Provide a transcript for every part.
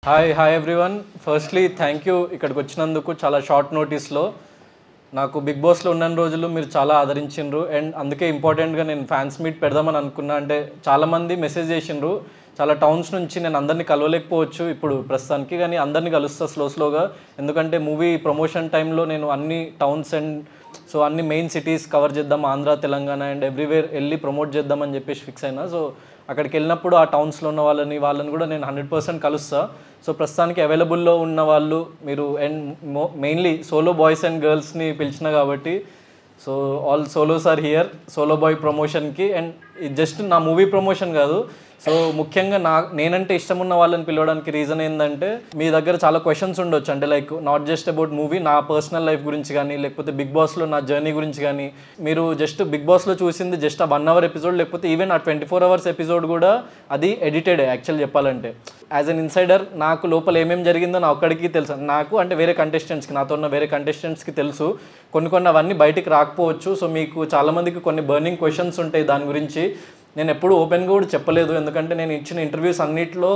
Hi everyone. Firstly thank you ఇక్కడికి వచ్చినందుకు. చాలా షార్ట్ నోటీస్లో నాకు బిగ్ బాస్లో ఉన్న రోజులు మీరు చాలా ఆదరించిండ్రు అండ్ అందుకే ఇంపార్టెంట్గా నేను ఫ్యాన్స్ మీట్ పెడదామని అనుకున్నా. అంటే చాలామంది మెసేజ్ చేసిండ్రు చాలా టౌన్స్ నుంచి. నేను అందరినీ కలవలేకపోవచ్చు ఇప్పుడు ప్రస్తుతానికి, కానీ అందరినీ కలుస్తా స్లోగా. ఎందుకంటే మూవీ ప్రమోషన్ టైంలో నేను అన్ని టౌన్స్ అండ్ అన్ని మెయిన్ సిటీస్ కవర్ చేద్దాం, ఆంధ్ర తెలంగాణ అండ్ ఎవ్రీవేర్ వెళ్ళి ప్రమోట్ చేద్దామని చెప్పేసి ఫిక్స్ అయినా. సో అక్కడికి వెళ్ళినప్పుడు ఆ టౌన్స్లో ఉన్న వాళ్ళని కూడా నేను 100% కలుస్తా. సో ప్రస్తుతానికి అవైలబుల్లో ఉన్న వాళ్ళు మీరు and mainly solo boys and గర్ల్స్ని పిలిచిన కాబట్టి so all solos are here solo boy ప్రమోషన్కి. అండ్ ఇది జస్ట్ నా మూవీ ప్రమోషన్ కాదు. సో ముఖ్యంగా నేనంటే ఇష్టం ఉన్న వాళ్ళని పిలవడానికి రీజన్ ఏంటంటే మీ దగ్గర చాలా క్వశ్చన్స్ ఉండొచ్చు. అంటే like not just about movie, నా పర్సనల్ లైఫ్ గురించి కానీ లేకపోతే బిగ్ బాస్లో నా జర్నీ గురించి కానీ. మీరు జస్ట్ బిగ్ బాస్లో చూసింది జస్ట్ ఆ 1 hour ఎపిసోడ్, లేకపోతే ఈవెన్ ఆ 24 hours ఎపిసోడ్ కూడా అది ఎడిటెడ్ యాక్చువల్ చెప్పాలంటే. యాజ్ అన్ ఇన్సైడర్ నాకు లోపల ఏమేమి జరిగిందో నా ఒక్కడికి తెలుసు. నాకు అంటే వేరే కంటెస్టెంట్స్కి, నాతో ఉన్న వేరే కంటెస్టెంట్స్కి తెలుసు. కొన్ని అవన్నీ బయటికి రాకపోవచ్చు. సో మీకు చాలామందికి కొన్ని బర్నింగ్ క్వశ్చన్స్ ఉంటాయి దాని గురించి. నేను ఎప్పుడు ఓపెన్గా కూడా చెప్పలేదు, ఎందుకంటే నేను ఇచ్చిన ఇంటర్వ్యూస్ అన్నింటిలో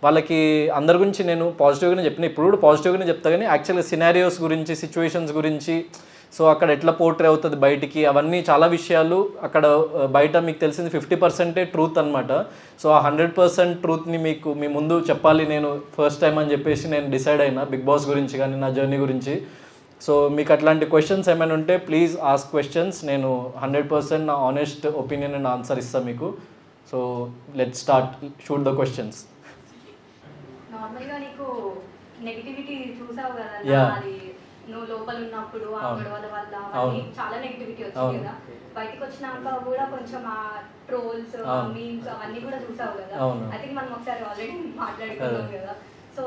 వాళ్ళకి అందరి గురించి నేను పాజిటివ్గానే చెప్పిన, ఇప్పుడు కూడా పాజిటివ్గానే చెప్తా. కానీ యాక్చువల్గా సినారియోస్ గురించి, సిచ్యువేషన్స్ గురించి, సో అక్కడ ఎట్లా పోర్ట్రే అవుతుంది బయటికి, అవన్నీ చాలా విషయాలు అక్కడ బయట మీకు తెలిసింది 50% ట్రూత్ అనమాట. సో ఆ 100% ట్రూత్ని మీకు మీ ముందు చెప్పాలి నేను ఫస్ట్ టైం అని చెప్పేసి నేను డిసైడ్ అయినా బిగ్ బాస్ గురించి కానీ నా జర్నీ గురించి. సో మీకు అట్లాంటి క్వశ్చన్స్ ఏమైనా ఉంటే ప్లీజ్ ఆస్క్ క్వశ్చన్స్. నేను 100% నా ఆనెస్ట్ ఒపీనియన్ అండ్ ఆన్సర్ ఇస్తాను మీకు. So let start, shoot the questions. నార్మల్గా నీకు నెగటివిటీ చూసావు కదా, అది నువ్వు లోపల ఉన్నప్పుడు ఆ గొడవల వల్ల చాలా నెగటివిటీ వచ్చింది కదా. బయటకు వచ్చినాక కూడా కొంచెం ఆ ట్రోల్స్, మీమ్స్ అవన్నీ కూడా చూసావు కదా. ఐ థింక్ మనం ఒకసారి ఆల్రెడీ మాట్లాడుకున్నాం కదా. సో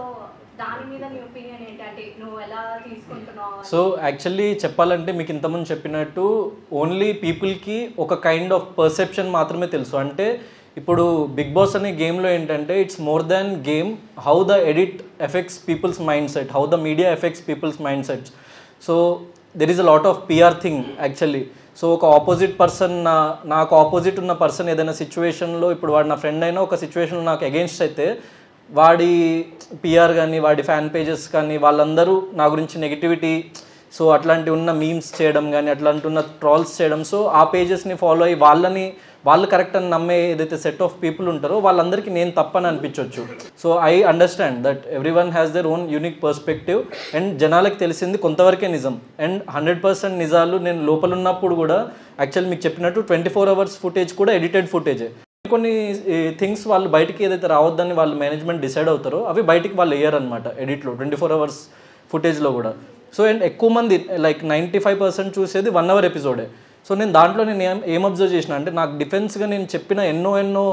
దాని మీద నీ ఒపీనియన్ ఏంటంటే నువ్వు ఎలా తీసుకుంటున్నావు? సో యాక్చువల్లీ చెప్పాలంటే మీకు ఇంతకుముందు చెప్పినట్టు ఓన్లీ పీపుల్కి ఒక కైండ్ ఆఫ్ పర్సెప్షన్ మాత్రమే తెలుసు. అంటే ఇప్పుడు బిగ్ బాస్ అనే గేమ్లో ఏంటంటే it's more than game, how the edit effects peoples mind set, how the media effects peoples mind sets. So there is a lot of PR thing actually. So ఒక opposite person, నాకు opposite ఉన్న person ఏదైనా సిచ్యువేషన్లో, ఇప్పుడు వాడు నా friend అయినా ఒక సిచ్యువేషన్లో నాకు అగెయిన్స్ట్ అయితే వాడి పిఆర్ కానీ వాడి ఫ్యాన్ పేజెస్ కానీ వాళ్ళందరూ నా గురించి నెగిటివిటీ, సో అట్లాంటి ఉన్న మీమ్స్ చేయడం కానీ అట్లాంటి ఉన్న ట్రాల్స్ చేయడం. సో ఆ పేజెస్ని ఫాలో అయ్యి వాళ్ళు కరెక్ట్ అని నమ్మే ఏదైతే సెట్ ఆఫ్ పీపుల్ ఉంటారో వాళ్ళందరికీ నేను తప్పని అనిపించవచ్చు. So I understand that every one has their own unique perspective. And జనాలకు తెలిసింది కొంతవరకే నిజం అండ్ 100% నిజాలు. నేను లోపల ఉన్నప్పుడు కూడా యాక్చువల్ మీకు చెప్పినట్టు 24 hours ఫుటేజ్ కూడా ఎడిటెడ్ ఫుటేజే. కొన్ని థింగ్స్ వాళ్ళు బయటికి ఏదైతే రావద్దని వాళ్ళు మేనేజ్మెంట్ డిసైడ్ అవుతారో అవి బయటికి వాళ్ళు వేయరు అనమాట ఎడిట్లో 24 hours ఫుటేజ్లో కూడా. సో అండ్ ఎక్కువ మంది లైక్ 95% చూసేది 1 hour ఎపిసోడే. సో నేను దాంట్లో నేను ఏం అబ్జర్వ్ చేసిన అంటే నాకు డిఫెన్స్గా నేను చెప్పిన ఎన్నో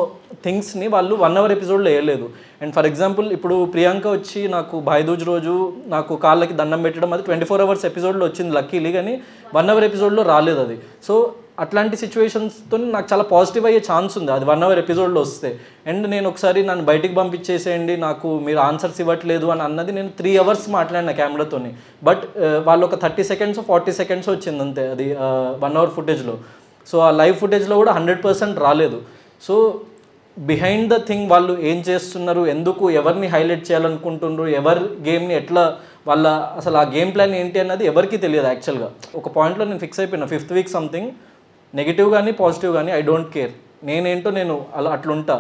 థింగ్స్ని వాళ్ళు 1 hour ఎపిసోడ్లో వేయలేదు. అండ్ ఫర్ ఎగ్జాంపుల్ ఇప్పుడు ప్రియాంక వచ్చి నాకు భాయ్దూజ్ రోజు నాకు కాళ్ళకి దండం పెట్టడం అది 24 hours ఎపిసోడ్లో వచ్చింది లక్కీలీ, కానీ 1 hour ఎపిసోడ్లో రాలేదు అది. సో అట్లాంటి సిచ్యువేషన్స్తో నాకు చాలా పాజిటివ్ అయ్యే ఛాన్స్ ఉంది అది 1 hour ఎపిసోడ్లో వస్తే. అండ్ నేను ఒకసారి నన్ను బయటికి పంపించేసేయండి, నాకు మీరు ఆన్సర్స్ ఇవ్వట్లేదు అని అన్నది నేను 3 hours మాట్లాడిన కెమెరాతోని. బట్ వాళ్ళు ఒక 30 seconds 40 seconds వచ్చింది అంతే అది 1 hour ఫుటేజ్లో. సో ఆ లైవ్ ఫుటేజ్లో కూడా 100% రాలేదు. సో బిహైండ్ ద థింగ్ వాళ్ళు ఏం చేస్తున్నారు, ఎందుకు ఎవరిని హైలైట్ చేయాలనుకుంటున్నారు, ఎవరి గేమ్ని ఎట్లా వాళ్ళ అసలు ఆ గేమ్ ప్లాన్ ఏంటి అన్నది ఎవరికి తెలియదు యాక్చువల్గా. ఒక పాయింట్లో నేను ఫిక్స్ అయిపోయినా 5th week సంథింగ్, నెగిటివ్ కానీ పాజిటివ్ కానీ ఐ డోంట్ కేర్, నేనేంటో నేను అట్లుంటా.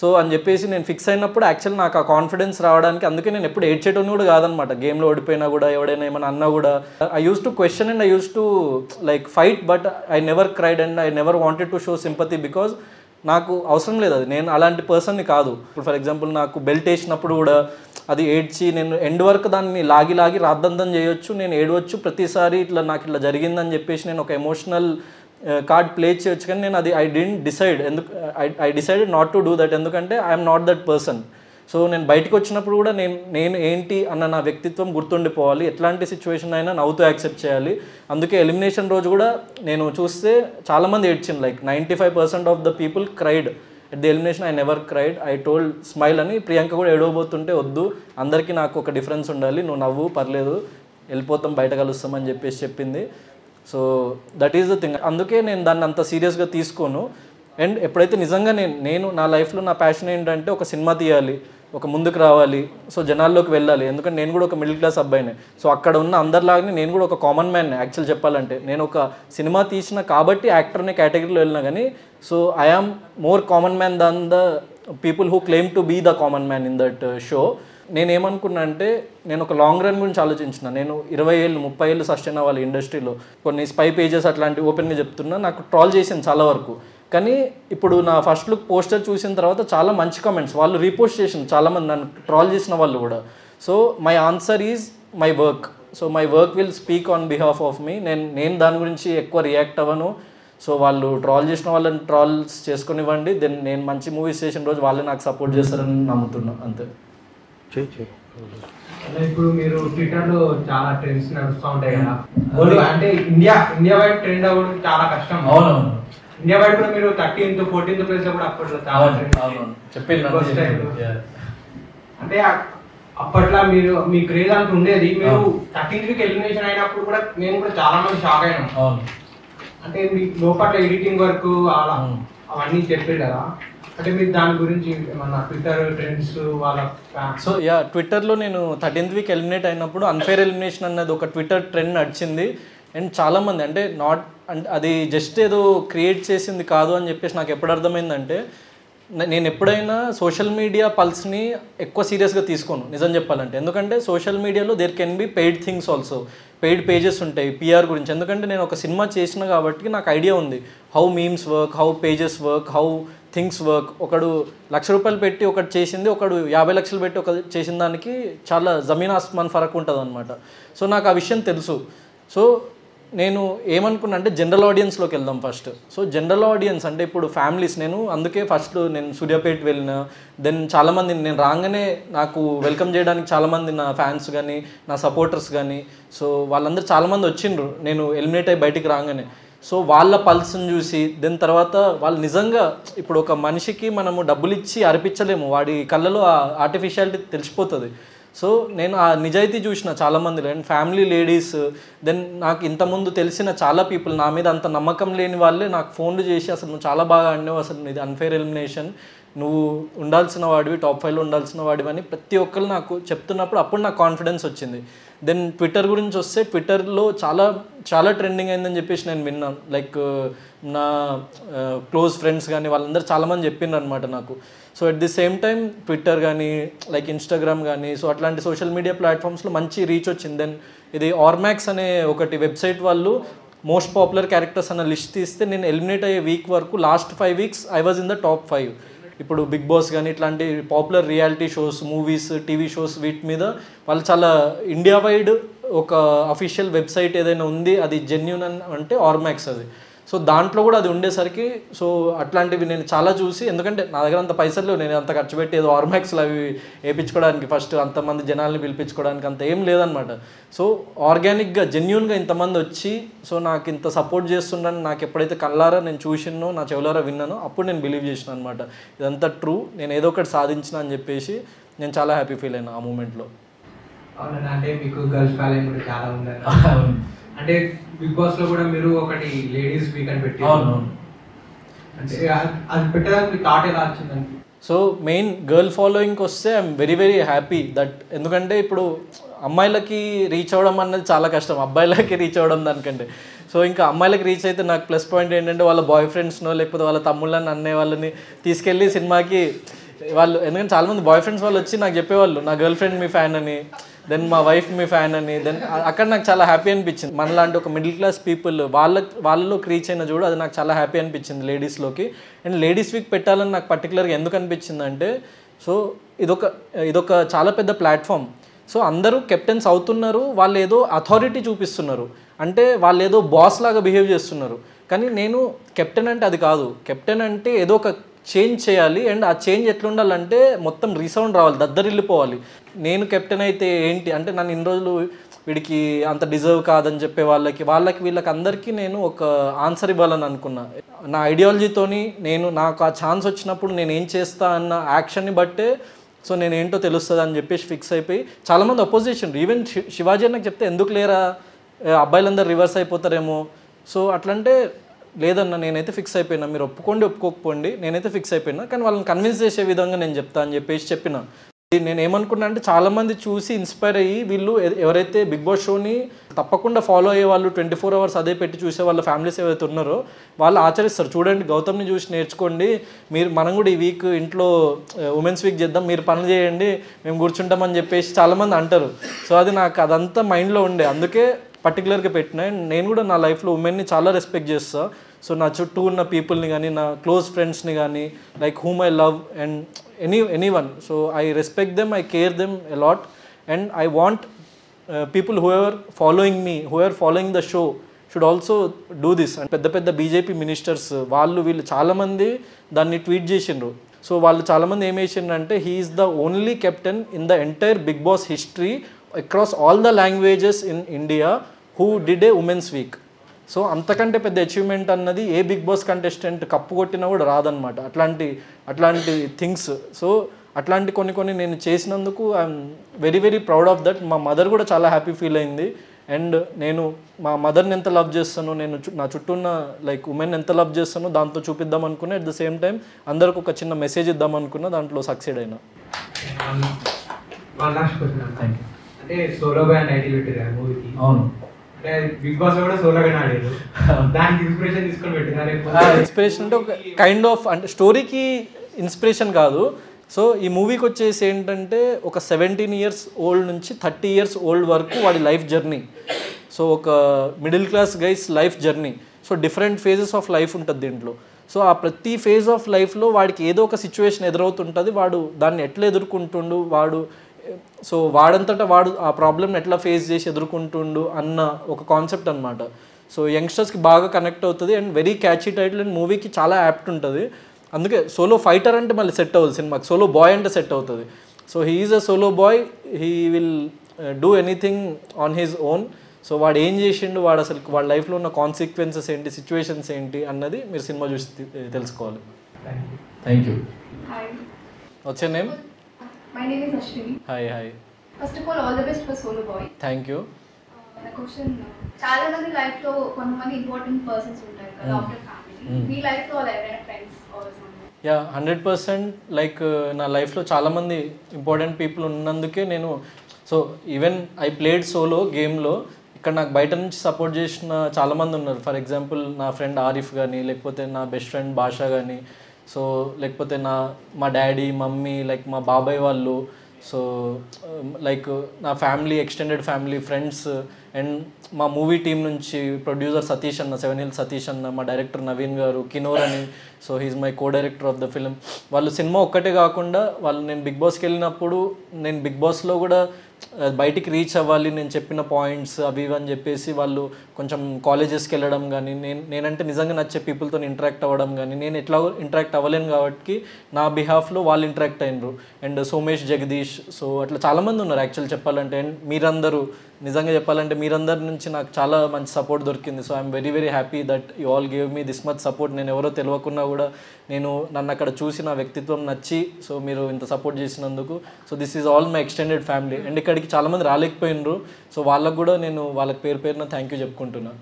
సో అని చెప్పేసి నేను ఫిక్స్ అయినప్పుడు యాక్చువల్ నాకు ఆ కాన్ఫిడెన్స్ రావడానికి, అందుకే నేను ఎప్పుడు ఏడ్చేటోని కూడా కాదనమాట. గేమ్లో ఓడిపోయినా కూడా ఎవడైనా ఏమైనా అన్నా కూడా I use to question and I use to like fight, but I never cried and I never wanted to show sympathy because నాకు అవసరం లేదు అది, నేను అలాంటి పర్సన్ని కాదు. ఇప్పుడు ఫర్ ఎగ్జాంపుల్ నాకు బెల్ట్ వేసినప్పుడు కూడా అది ఏడ్చి నేను ఎండ్ వరకు దాన్ని లాగి రాద్దంతం చేయొచ్చు, నేను ఏడవచ్చు ప్రతిసారి ఇట్లా నాకు ఇట్లా జరిగిందని చెప్పేసి నేను ఒక ఎమోషనల్ కార్డ్ ప్లే చేయొచ్చు. కానీ నేను అది I didn't decide, I decided not to do that, ఎందుకంటే I'm not that person. So నేను బయటకు వచ్చినప్పుడు కూడా నేను ఏంటి అన్న నా వ్యక్తిత్వం గుర్తుండిపోవాలి, ఎట్లాంటి సిచ్యువేషన్ అయినా నవ్వుతూ యాక్సెప్ట్ చేయాలి. అందుకే ఎలిమినేషన్ రోజు కూడా నేను చూస్తే చాలామంది ఏడ్చింది, like 95% of the people cried at the elimination. I never cried, I told smile అని. ప్రియాంక కూడా ఏడవబోతుంటే వద్దు, అందరికీ నాకు ఒక డిఫరెన్స్ ఉండాలి, నువ్వు నవ్వు పర్లేదు వెళ్ళిపోతాం బయట కలుస్తామని చెప్పేసి చెప్పింది. So that is the thing. అందుకే నేను దాన్ని అంత సీరియస్గా తీసుకోను. అండ్ ఎప్పుడైతే నిజంగా నేను నా లైఫ్లో నా ప్యాషన్ ఏంటంటే ఒక సినిమా తీయాలి, ఒక ముందుకు రావాలి, సో జనాల్లోకి వెళ్ళాలి. ఎందుకంటే నేను కూడా ఒక మిడిల్ క్లాస్ అబ్బాయినే. సో అక్కడ ఉన్న అందరిలాగానే నేను కూడా ఒక కామన్ మ్యాన్. యాక్చువల్ చెప్పాలంటే నేను ఒక సినిమా తీసిన కాబట్టి యాక్టర్ అనే కేటగిరీలో వెళ్ళినా కానీ, so I am more common man than the people who claim to be the common man in that show. నేనేమనుకున్నా అంటే నేను ఒక లాంగ్ రన్ గురించి ఆలోచించిన. నేను 20 ఏళ్ళు 30 ఏళ్ళు సస్టైన్ అవ్వాలి ఇండస్ట్రీలో. కొన్ని స్పై పేజెస్ అట్లాంటివి ఓపెన్గా చెప్తున్నా, నాకు ట్రాల్ చేసింది చాలా వరకు. కానీ ఇప్పుడు నా ఫస్ట్ లుక్ పోస్టర్ చూసిన తర్వాత చాలా మంచి కామెంట్స్ వాళ్ళు రీపోస్ట్ చేసింది, చాలామంది నన్ను ట్రాల్ చేసిన వాళ్ళు కూడా. So my answer is my work. So my work will speak on behalf of me. నేను దాని గురించి ఎక్కువ రియాక్ట్ అవ్వను. సో వాళ్ళు ట్రాల్ చేసిన వాళ్ళని ట్రాల్స్ చేసుకునివ్వండి. దెన్ నేను మంచి మూవీస్ చేసిన రోజు వాళ్ళే నాకు సపోర్ట్ చేస్తారని నమ్ముతున్నా, అంతే. ఇప్పుడు మీరు ట్విట్టర్లో చాలా ట్రెండ్స్ నడుస్తూ ఉంటాయి కదా, అంటే ఇండియా వైడ్ ట్రెండ్ అవ్వడం చాలా కష్టం. అవునవును, ఇండియా వైడ్ కూడా మీరు 13th 14th ప్లేస్ లో కూడా అప్పట్లో చాలా అంటే అప్పట్లో మీరు మీ క్రేజ్ అంత ఉండేది. మీరు 13th వీక్ ఎలిమినేషన్ అయినప్పుడు కూడా మేము కూడా చాలా మంది షాక్ అయినాం. అంటే మీ లోపల ఎడిటింగ్ వర్క్ అవన్నీ చెప్పారు కదా, అంటే మీరు దాని గురించి ఏమన్నా ట్విట్టర్ ట్రెండ్స్ వాళ్ళ. సో ట్విట్టర్లో నేను 13th వీక్ ఎలిమినేట్ అయినప్పుడు అన్ఫేర్ ఎలిమినేషన్ అన్నది ఒక ట్విట్టర్ ట్రెండ్ నడిచింది. అండ్ చాలామంది అంటే అది జస్ట్ ఏదో క్రియేట్ చేసింది కాదు అని చెప్పేసి నాకు ఎప్పుడు అర్థమైందంటే, నేను ఎప్పుడైనా సోషల్ మీడియా పల్స్ని ఎక్కువ సీరియస్గా తీసుకోను నిజం చెప్పాలంటే. ఎందుకంటే సోషల్ మీడియాలో there can be paid things also, paid pages ఉంటాయి పిఆర్ గురించి. ఎందుకంటే నేను ఒక సినిమా చేసిన కాబట్టి నాకు ఐడియా ఉంది how memes work, how pages work, how things work. ఒకడు ₹1,00,000 పెట్టి ఒకటి చేసింది, ఒకడు 50 లక్షలు పెట్టి ఒక చేసిన దానికి చాలా జమీన్ ఆస్మాన్ ఫరక్ ఉంటుంది అనమాట. సో నాకు ఆ విషయం తెలుసు. సో నేను ఏమనుకున్నా అంటే జనరల్ ఆడియన్స్లోకి వెళ్దాం ఫస్ట్. సో జనరల్ ఆడియన్స్ అంటే ఇప్పుడు ఫ్యామిలీస్, నేను అందుకే ఫస్ట్ నేను సూర్యాపేట వెళ్ళిన. దెన్ చాలామంది నేను రాగానే నాకు వెల్కమ్ చేయడానికి చాలామంది నా ఫ్యాన్స్ కానీ నా సపోర్టర్స్ కానీ, సో వాళ్ళందరూ చాలామంది వచ్చిండ్రు నేను ఎలిమినేట్ అయ్యి బయటికి రాగానే. సో వాళ్ళ పల్స్ని చూసి దెన్ తర్వాత వాళ్ళు నిజంగా ఇప్పుడు ఒక మనిషికి మనము డబ్బులు ఇచ్చి అర్పించలేము, వాడి కళ్ళలో ఆ ఆర్టిఫిషియాలిటీ తెలిసిపోతుంది. సో నేను ఆ నిజాయితీ చూసిన చాలామందిలో. అండ్ ఫ్యామిలీ లేడీస్, దెన్ నాకు ఇంతకుముందు తెలిసిన చాలా పీపుల్, నా మీద అంత నమ్మకం లేని వాళ్ళే నాకు ఫోన్లు చేసి అసలు నువ్వు చాలా బాగా ఆడినావు, అసలు ఇది అన్ఫేర్ ఎలిమినేషన్, నువ్వు ఉండాల్సిన వాడివి, టాప్ 5లో ఉండాల్సిన వాడివి అని ప్రతి ఒక్కరు నాకు చెప్తున్నప్పుడు అప్పుడు నాకు కాన్ఫిడెన్స్ వచ్చింది. దెన్ ట్విట్టర్ గురించి వస్తే ట్విట్టర్లో చాలా చాలా ట్రెండింగ్ అయిందని చెప్పేసి నేను విన్నాను. లైక్ నా క్లోజ్ ఫ్రెండ్స్ కానీ వాళ్ళందరూ చాలామంది చెప్పిండ్రు అనమాట నాకు. So at the same time Twitter కానీ లైక్ ఇన్స్టాగ్రామ్ కానీ, సో అట్లాంటి సోషల్ మీడియా ప్లాట్ఫామ్స్లో మంచి రీచ్ వచ్చింది. దెన్ ఇది ఆర్మాక్స్ అనే ఒకటి వెబ్సైట్ వాళ్ళు మోస్ట్ పాపులర్ క్యారెక్టర్స్ అన్న లిస్ట్ తీస్తే నేను ఎలిమినేట్ అయ్యే వీక్ వరకు last 5 weeks I was in the top 5. ఇప్పుడు బిగ్ బాస్ కానీ ఇట్లాంటి popular reality shows, movies, TV shows వీటి మీద వాళ్ళు చాలా ఇండియా వైడ్ ఒక అఫీషియల్ వెబ్సైట్ ఏదైనా ఉంది అది జెన్యూన్ అంటే ఆర్మాక్స్ అది. సో దాంట్లో కూడా అది ఉండేసరికి సో అట్లాంటివి నేను చాలా చూసి, ఎందుకంటే నా దగ్గర అంత పైసలు నేను అంత ఖర్చు పెట్టి ఏదో ఆర్మాక్స్లో అవి వేయించుకోవడానికి ఫస్ట్ అంతమంది జనాల్ని పిలిపించుకోవడానికి అంత ఏం లేదనమాట. సో ఆర్గానిక్గా జెన్యూన్గా ఇంతమంది వచ్చి సో నాకు ఇంత సపోర్ట్ చేస్తుండని నాకు ఎప్పుడైతే కళ్ళారా నేను చూసినో నా చెవులారా విన్నానో అప్పుడు నేను బిలీవ్ చేసిన అనమాట ఇదంతా ట్రూ, నేను ఏదో ఒకటి సాధించిన అని చెప్పేసి నేను చాలా హ్యాపీ ఫీల్ అయినా ఆ మూమెంట్లో. అవునండి, అంటే మీకు గర్ల్స్ ఫాలోయింగ్ కూడా చాలా ఉందండి. అంటే బిగ్ బాస్ లో కూడా మీరు ఒకటి లేడీస్ వీక్ అని పెట్టి, అంటే అది పెట్టడానికి థాట్ ఎలా వచ్చిందండి? సో మెయిన్ గర్ల్ ఫాలోయింగ్కి వస్తే I'm very very happy that, ఎందుకంటే ఇప్పుడు అమ్మాయిలకి రీచ్ అవ్వడం అన్నది చాలా కష్టం అబ్బాయిలకి రీచ్ అవ్వడం దానికంటే. సో ఇంకా అమ్మాయిలకి రీచ్ అయితే నాకు ప్లస్ పాయింట్ ఏంటంటే వాళ్ళ బాయ్ ఫ్రెండ్స్నో లేకపోతే వాళ్ళ తమ్ముళ్ళని అన్నయ్య వాళ్ళని తీసుకెళ్ళి సినిమాకి వాళ్ళు, ఎందుకంటే చాలామంది బాయ్ ఫ్రెండ్స్ వాళ్ళు వచ్చి నాకు చెప్పేవాళ్ళు నా గర్ల్ ఫ్రెండ్ మీ ఫ్యాన్ అని, దెన్ మా వైఫ్ మీ ఫ్యాన్ అని. దెన్ అక్కడ నాకు చాలా హ్యాపీ అనిపించింది. మనలాంటి ఒక మిడిల్ క్లాస్ పీపుల్ వాళ్ళలోకి రీచ్ అయిన చూడు, అది నాకు చాలా హ్యాపీ అనిపించింది లేడీస్లోకి. అండ్ లేడీస్ వీక్ పెట్టాలని నాకు పర్టికులర్గా ఎందుకు అనిపించింది అంటే, సో ఇదొక చాలా పెద్ద ప్లాట్ఫామ్. సో అందరూ కెప్టెన్స్ అవుతున్నారు, వాళ్ళు ఏదో అథారిటీ చూపిస్తున్నారు, అంటే వాళ్ళు ఏదో బాస్ లాగా బిహేవ్ చేస్తున్నారు. కానీ నేను కెప్టెన్ అంటే అది కాదు. కెప్టెన్ అంటే ఏదో ఒక చేంజ్ చేయాలి. అండ్ ఆ చేంజ్ ఎట్లుండాలంటే మొత్తం రీసౌండ్ రావాలి, దద్దరిల్లిపోవాలి. నేను కెప్టెన్ అయితే ఏంటి అంటే నన్ను ఇన్ని రోజులు వీడికి అంత డిజర్వ్ కాదని చెప్పే వీళ్ళకి అందరికీ నేను ఒక ఆన్సర్ ఇవ్వాలని అనుకున్నా. నా ఐడియాలజీతోని నాకు ఆ ఛాన్స్ వచ్చినప్పుడు నేను ఏం చేస్తా అన్న యాక్షన్ని బట్టే సో నేను ఏంటో తెలుస్తుంది అని చెప్పేసి ఫిక్స్ అయిపోయి చాలామంది అపోజిషన్, ఈవెన్ శివాజీ నాకు చెప్తే ఎందుకు లేరా అబ్బాయిలందరూ రివర్స్ అయిపోతారేమో. సో అట్లంటే లేదన్నా నేనైతే ఫిక్స్ అయిపోయినా, మీరు ఒప్పుకోండి ఒప్పుకోకపోండి నేనైతే ఫిక్స్ అయిపోయినా, కానీ వాళ్ళని కన్విన్స్ చేసే విధంగా నేను చెప్తా అని చెప్పేసి చెప్పిన. నేను ఏమనుకున్నా అంటే చాలామంది చూసి ఇన్స్పైర్ అయ్యి వీళ్ళు ఎవరైతే బిగ్ బాస్ షోని తప్పకుండా ఫాలో అయ్యే వాళ్ళు 24 hours అదే పెట్టి చూసే వాళ్ళ ఫ్యామిలీస్ ఏవైతే ఉన్నారో వాళ్ళు ఆచరిస్తారు. చూడండి గౌతమ్ని చూసి నేర్చుకోండి, మనం కూడా ఈ వీక్ ఇంట్లో ఉమెన్స్ వీక్ చేద్దాం, మీరు పనులు చేయండి మేము కూర్చుంటామని చెప్పేసి చాలామంది అంటారు. సో అది నాకు అదంతా మైండ్లో ఉండే, అందుకే పర్టికులర్గా పెట్టిన. నేను కూడా నా లైఫ్లో ఉమెన్ని చాలా రెస్పెక్ట్ చేస్తాను. సో నా చుట్టూ ఉన్న పీపుల్ని కానీ నా క్లోజ్ ఫ్రెండ్స్ని కానీ like whom I love and anyone. So I respect them, I care them a lot, and I want people who are following me, who are following the show should also do this. And పెద్ద BJP ministers వీళ్ళు చాలామంది దాన్ని tweet చేసిండ్రు. So వాళ్ళు చాలామంది ఏం చేసిండ్రంటే he is the only captain in the entire Big Boss history across all the languages in India who did a women's week. So అంతకంటే పెద్ద అచీవ్మెంట్ అన్నది a Bigg Boss contestant cup కొట్టినా కూడా రాదనమాట. అట్లాంటి థింగ్స్. సో అట్లాంటి కొన్ని నేను చేసినందుకు I'm very proud of that. మా మదర్ కూడా చాలా హ్యాపీ ఫీల్ అయింది. అండ్ నేను మా మదర్ని ఎంత లవ్ చేస్తానో, నేను నా చుట్టూ ఉన్న లైక్ ఉమెన్ ఎంత లవ్ చేస్తానో దాంతో చూపిద్దాం అనుకున్నా. అట్ ద సేమ్ టైం అందరికి ఒక చిన్న మెసేజ్ ఇద్దాం అనుకున్నా, దాంట్లో సక్సెడ్ అయినా. అంటే సోలో బ్యాండ్ ఐటీ పెట్టారు మూవీకి. అవును, బిగ్ బాస్ కూడా సోలోగానే ఆడారు. దానికి ఇన్స్పిరేషన్ తీసుకొని పెట్టినారు. ఇన్స్పిరేషన్ అంటే ఒక కైండ్ ఆఫ్ అంటే స్టోరీకి ఇన్స్పిరేషన్ కాదు. సో ఈ మూవీకి వచ్చేసి ఏంటంటే ఒక 17 years old నుంచి 30 years old వరకు వాడి లైఫ్ జర్నీ. సో ఒక middle class guys life journey. So different phases of life ఉంటుంది దీంట్లో. సో ఆ ప్రతి ఫేజ్ ఆఫ్ లైఫ్లో వాడికి ఏదో ఒక సిచ్యువేషన్ ఎదురవుతుంటుంది. వాడు దాన్ని ఎట్లా ఎదుర్కొంటుండు, సో వాడంతటా వాడు ఆ ప్రాబ్లమ్ని ఎట్లా ఫేస్ చేసి ఎదుర్కొంటుండు అన్న ఒక కాన్సెప్ట్ అనమాట. సో యంగ్స్టర్స్కి బాగా కనెక్ట్ అవుతుంది and very catchy title and మూవీకి చాలా యాప్ట్ ఉంటుంది. అందుకే సోలో ఫైటర్ అంటే మళ్ళీ సెట్ అవుతుంది సినిమాకి, సోలో బాయ్ అంటే సెట్ అవుతుంది. So he is a solo boy, he will do anything on his own. So వాడు ఏం చేసిండు, వాడు అసలు వాళ్ళ లైఫ్లో ఉన్న కాన్సిక్వెన్సెస్ ఏంటి, సిచ్యువేషన్స్ ఏంటి అన్నది మీరు సినిమా చూసి తెలుసుకోవాలి. Thank you. వచ్చే name? My name is Ashwini. Hi. First of all the best for Solo Boy. Thank you. My question, చాలా మంది లైఫ్ లో కొంతమంది ఇంపార్టెంట్ పర్సన్స్ ఉంటారు కదా ఆఫ్టర్ ఫ్యామిలీ. మీ లైఫ్ లో ఎవరైనా friends or something? Yeah 100%. Like నా లైఫ్లో చాలామంది ఇంపార్టెంట్ పీపుల్ ఉన్నందుకే నేను so even I played solo గేమ్లో ఇక్కడ నాకు బయట నుంచి సపోర్ట్ చేసిన చాలామంది ఉన్నారు. ఫర్ ఎగ్జాంపుల్ నా ఫ్రెండ్ ఆరిఫ్ కానీ, లేకపోతే నా బెస్ట్ ఫ్రెండ్ భాషా కానీ, సో లేకపోతే మా డాడీ, మమ్మీ, లైక్ మా బాబాయ్ వాళ్ళు, సో లైక్ నా family, extended family, friends and మా మూవీ టీం నుంచి ప్రొడ్యూసర్ సతీష్ అన్న, 7 Hills సతీష్ అన్న, మా డైరెక్టర్ నవీన్ గారు, కినోర్ అని, so he's my co director of the film. వాళ్ళు సినిమా ఒక్కటే కాకుండా నేను బిగ్ బాస్కి వెళ్ళినప్పుడు నేను బిగ్ బాస్లో కూడా బయటికి రీచ్ అవ్వాలి, నేను చెప్పిన పాయింట్స్ అవి అని చెప్పేసి వాళ్ళు కొంచెం కాలేజెస్కి వెళ్ళడం కానీ, నేనంటే నిజంగా నచ్చే పీపుల్తో ఇంటరాక్ట్ అవ్వడం కానీ, నేను ఎట్లా ఇంటరాక్ట్ అవ్వలేను కాబట్టి నా బిహాఫ్లో వాళ్ళు ఇంటరాక్ట్ అయినరు. అండ్ సోమేష్, జగదీష్, సో అట్లా చాలామంది ఉన్నారు యాక్చువల్ చెప్పాలంటే. అండ్ మీరందరూ నిజంగా చెప్పాలంటే మీరందరి నుంచి నాకు చాలా మంచి సపోర్ట్ దొరికింది. So I'm very happy that you all gave me this much support. నేను ఎవరో తెలియకున్నా కూడా నన్ను అక్కడ చూసి నా వ్యక్తిత్వం నచ్చి సో మీరు ఇంత సపోర్ట్ చేసినందుకు. So this is all my extended family. And ఇక్కడికి చాలామంది రాలేకపోయినరు. సో వాళ్ళకు కూడా నేను వాళ్ళకి పేరున థ్యాంక్ యూ చెప్పుకుంటున్నాను.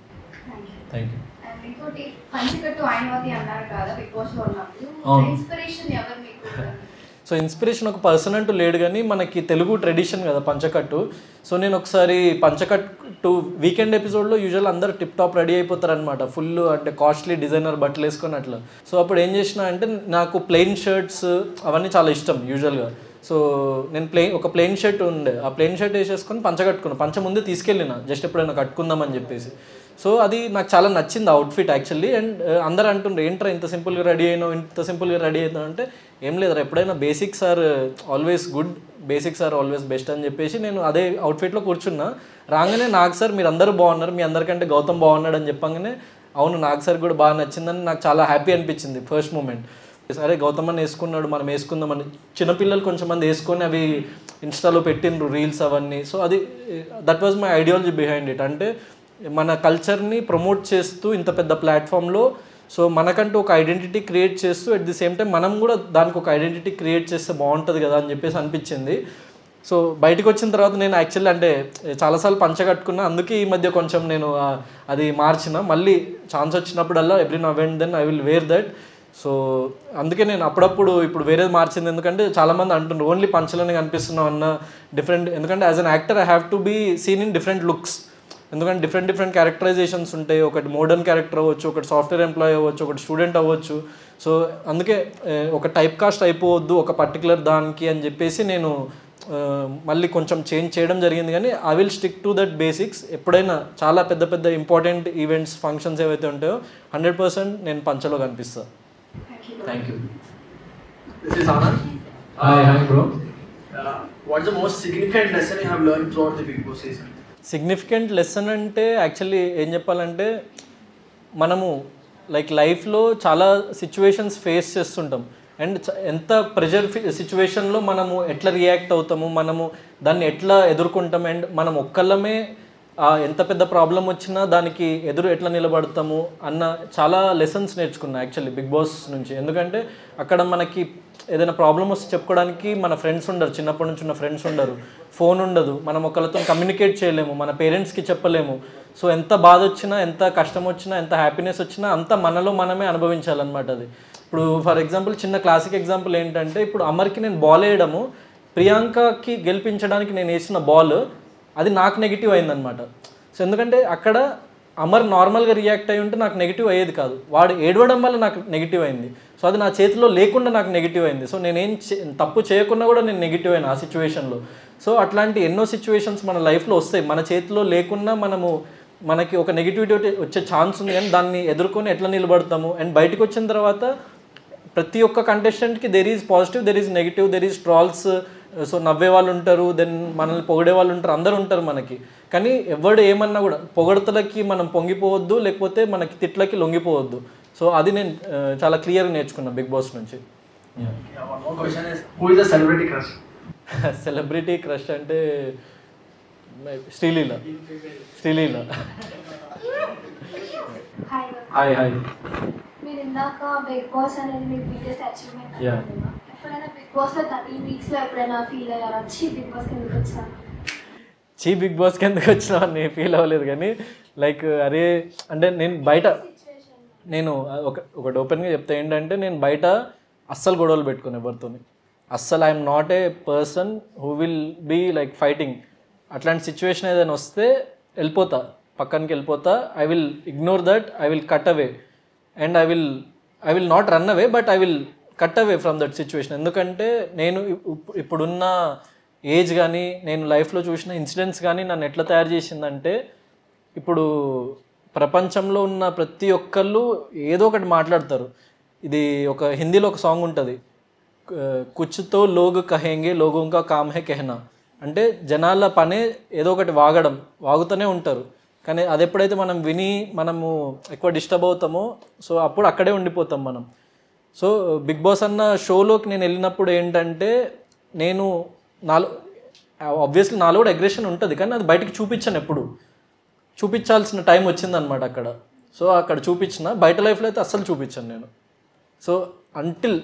Thank you. ఇంకోటి పంచకట్టు ఆయనవతి అన్నారు కదా బిగ్ బాస్ లో ఉన్నప్పుడు, ఇన్స్పిరేషన్ ఎవరు మీకు? సో ఇన్స్పిరేషన్ ఒక పర్సన్ అంటూ లేడు, కానీ మనకి తెలుగు ట్రెడిషన్ కదా పంచకట్టు. సో నేను ఒకసారి పంచకట్టు వీకెండ్ ఎపిసోడ్లో యూజువల్ అందరూ టిప్ టాప్ రెడీ అయిపోతారనమాట, ఫుల్ అంటే కాస్ట్లీ డిజైనర్ బట్టలు వేసుకొని అట్లా. సో అప్పుడు ఏం చేసిన అంటే నాకు ప్లెయిన్ షర్ట్స్ అవన్నీ చాలా ఇష్టం యూజువల్గా. సో నేను ఒక ప్లెయిన్ షర్ట్ ఉండే, ఆ ప్లెయిన్ షర్ట్ వేసేసుకొని పంచ కట్టుకున్నాను. పంచ ముందే తీసుకెళ్ళిన జస్ట్ ఎప్పుడైనా కట్టుకుందామని చెప్పేసి. సో అది నాకు చాలా నచ్చింది అవుట్ఫిట్ యాక్చువల్లీ. అండ్ అందరు అంటుండ్రు ఏంట్రా ఇంత సింపుల్గా రెడీ అయినావు అంటే ఏం లేదురా, ఎప్పుడైనా basics are always good, basics are always best అని చెప్పేసి నేను అదే అవుట్ఫిట్లో కూర్చున్నా. రాగానే నాకు సార్ మీరు అందరూ బాగున్నారు, మీ అందరికంటే గౌతమ్ బాగున్నాడు అని చెప్పగానే అవును నాకు సార్ కూడా బాగా నచ్చిందని నాకు చాలా హ్యాపీ అనిపించింది ఫస్ట్ మూమెంట్. సరే గౌతమ్ అని వేసుకున్నాడు, మనం వేసుకుందామని. చిన్నపిల్లలు కొంచెం మంది వేసుకొని అవి ఇన్స్టాలో పెట్టిండ్రు రీల్స్ అవన్నీ. సో అది that was my ideology behind it. అంటే మన కల్చర్ని ప్రమోట్ చేస్తూ ఇంత పెద్ద ప్లాట్ఫామ్లో సో మనకంటూ ఒక ఐడెంటిటీ క్రియేట్ చేస్తూ అట్ ది సేమ్ టైం మనం కూడా దానికి ఒక ఐడెంటిటీ క్రియేట్ చేస్తే బాగుంటుంది కదా అని చెప్పేసి అనిపించింది. సో బయటకు వచ్చిన తర్వాత నేను యాక్చువల్లీ అంటే చాలాసార్లు పంచ కట్టుకున్నా, అందుకే ఈ మధ్య కొంచెం నేను అది మార్చిన. మళ్ళీ ఛాన్స్ వచ్చినప్పుడల్లా every now and then I will wear that. So అందుకే నేను అప్పుడప్పుడు ఇప్పుడు వేరేది మార్చింది, ఎందుకంటే చాలామంది అంటున్నారు ఓన్లీ పంచలోనే కనిపిస్తున్నావు అన్న డిఫరెంట్, ఎందుకంటే as an actor I have to be seen in different looks, ఎందుకంటే డిఫరెంట్ క్యారెక్టరైజేషన్స్ ఉంటాయి. ఒకటి మోడర్న్ క్యారెక్టర్ అవ్వచ్చు, ఒకటి సాఫ్ట్వేర్ ఎంప్లాయీ అవ్వచ్చు, ఒకటి స్టూడెంట్ అవ్వచ్చు. సో అందుకే ఒక టైప్ కాస్ట్ అయిపోవద్దు ఒక పర్టికులర్ దానికి అని చెప్పేసి నేను మళ్ళీ కొంచెం చేంజ్ చేయడం జరిగింది. కానీ I will stick to that basics. ఎప్పుడైనా చాలా పెద్ద ఇంపార్టెంట్ ఈవెంట్స్ ఫంక్షన్స్ ఏవైతే ఉంటాయో 100% నేను పంచలో కనిపిస్తాను. Thank you. This is Anand. Hi bro. What's the most significant lesson you have learned throughout the Bigg Boss season? Significant lesson అంటే actually ఏం చెప్పాలంటే, మనము లైక్ లైఫ్లో చాలా సిచ్యువేషన్స్ ఫేస్ చేస్తుంటాం. అండ్ ఎంత ప్రెషర్ సిచ్యువేషన్లో మనము ఎట్లా రియాక్ట్ అవుతాము, మనము దాన్ని ఎట్లా ఎదుర్కొంటాం, అండ్ మనం ఒక్కళ్ళమే ఎంత పెద్ద ప్రాబ్లం వచ్చినా దానికి ఎదురు ఎట్లా నిలబడతాము అన్న చాలా లెసన్స్ నేర్చుకున్నా యాక్చువల్లీ బిగ్ బాస్ నుంచి. ఎందుకంటే అక్కడ మనకి ఏదైనా ప్రాబ్లం వస్తే చెప్పుకోవడానికి మన ఫ్రెండ్స్ ఉండరు, చిన్నప్పటి నుంచి ఉన్న ఫ్రెండ్స్ ఉండరు, ఫోన్ ఉండదు, మనం ఒకళ్ళతో కమ్యూనికేట్ చేయలేము, మన పేరెంట్స్కి చెప్పలేము. సో ఎంత బాధ వచ్చినా, ఎంత కష్టం వచ్చినా, ఎంత హ్యాపీనెస్ వచ్చినా అంత మనలో మనమే అనుభవించాలన్నమాట. అది ఇప్పుడు ఫర్ ఎగ్జాంపుల్ చిన్న క్లాసిక్ ఎగ్జాంపుల్ ఏంటంటే, ఇప్పుడు అమర్కి నేను బాల్ వేయడము, ప్రియాంకకి గెలిపించడానికి నేను వేసిన బాల్ అది నాకు నెగిటివ్ అయిందనమాట. సో ఎందుకంటే అక్కడ అమర్ నార్మల్గా రియాక్ట్ అయ్యి ఉంటే నాకు నెగిటివ్ అయ్యేది కాదు, వాడు ఏడవడం వల్ల నాకు నెగిటివ్ అయింది. సో అది నా చేతిలో లేకుండా నాకు నెగిటివ్ అయింది. సో నేనేం తప్పు చేయకుండా కూడా నేను నెగిటివ్ అయినా ఆ సిచ్యువేషన్లో. సో అట్లాంటి ఎన్నో సిచ్యువేషన్స్ మన లైఫ్లో వస్తాయి, మన చేతిలో లేకున్నా మనకి ఒక నెగిటివిటీ వచ్చే ఛాన్స్ ఉంది, కానీ దాన్ని ఎదుర్కొని ఎట్లా నిలబడతాము. అండ్ బయటకు వచ్చిన తర్వాత ప్రతి ఒక్క కంటెస్టెంట్కి there is positive, there is negative, there is trolls. So నవ్వే వాళ్ళు ఉంటారు, దెన్ మనల్ని పొగిడే వాళ్ళు ఉంటారు, అందరూ ఉంటారు మనకి. కానీ ఎవడు ఏమన్నా కూడా పొగడతలకి మనం పొంగిపోవద్దు, లేకపోతే మనకి తిట్లకి లొంగిపోవద్దు. సో అది నేను చాలా క్లియర్గా నేర్చుకున్నా బిగ్ బాస్ నుంచి. One more question is, who is the celebrity crush? Celebrity crush అంటే శ్రీలీల. Hi. మీరు ఇందాక బిగ్ బాస్ అనేది మీ బిగ్గెస్ట్ అచీవ్మెంట్ అనుకుంటున్నా. ఎప్పుడైనా బిగ్ బాస్ లో 13 weeks లో ఎప్పుడైనా ఫీల్ అయ్యారా, బిగ్ బాస్ ఎందుకు వచ్చాను, బిగ్ బాస్కి ఎందుకు వచ్చినా అని ఫీల్ అవ్వలేదు. కానీ లైక్ అరే అంటే నేను ఒకటి ఓపెన్గా చెప్తే ఏంటంటే, నేను బయట అస్సలు గొడవలు పెట్టుకుని ఎవరితో అస్సలు I'm not a person who will be like fighting. అట్లాంటి సిచ్యువేషన్ ఏదైనా వస్తే వెళ్ళిపోతా, పక్కనకి వెళ్ళిపోతా. I will ignore that, I will cut away, and I will not run away, but I will cut away from that situation. ఎందుకంటే నేను ఇప్పుడున్న age కానీ, నేను లైఫ్లో చూసిన ఇన్సిడెంట్స్ కానీ నన్ను ఎట్లా తయారు చేసిందంటే, ఇప్పుడు ప్రపంచంలో ఉన్న ప్రతి ఒక్కళ్ళు ఏదో ఒకటి మాట్లాడతారు. ఇది ఒక హిందీలో ఒక సాంగ్ ఉంటుంది, కుచ్తో లోగ్ కహేంగే లోగోం కా కామ్ హే కెహనా. అంటే జనాల పనే ఏదో ఒకటి వాగుతూనే ఉంటారు. కానీ అది ఎప్పుడైతే మనం విని మనము ఎక్కువ డిస్టర్బ్ అవుతామో, సో అప్పుడు అక్కడే ఉండిపోతాం మనం. సో బిగ్ బాస్ అన్న షోలోకి నేను వెళ్ళినప్పుడు ఏంటంటే, నేను ఆబ్వియస్లీ నాలో కూడా అగ్రెషన్ ఉంటుంది, కానీ అది బయటకు చూపించాను. ఎప్పుడు చూపించాల్సిన టైం వచ్చిందనమాట అక్కడ. సో అక్కడ చూపించిన, బయట లైఫ్లో అయితే అస్సలు చూపించాను నేను. సో అంటిల్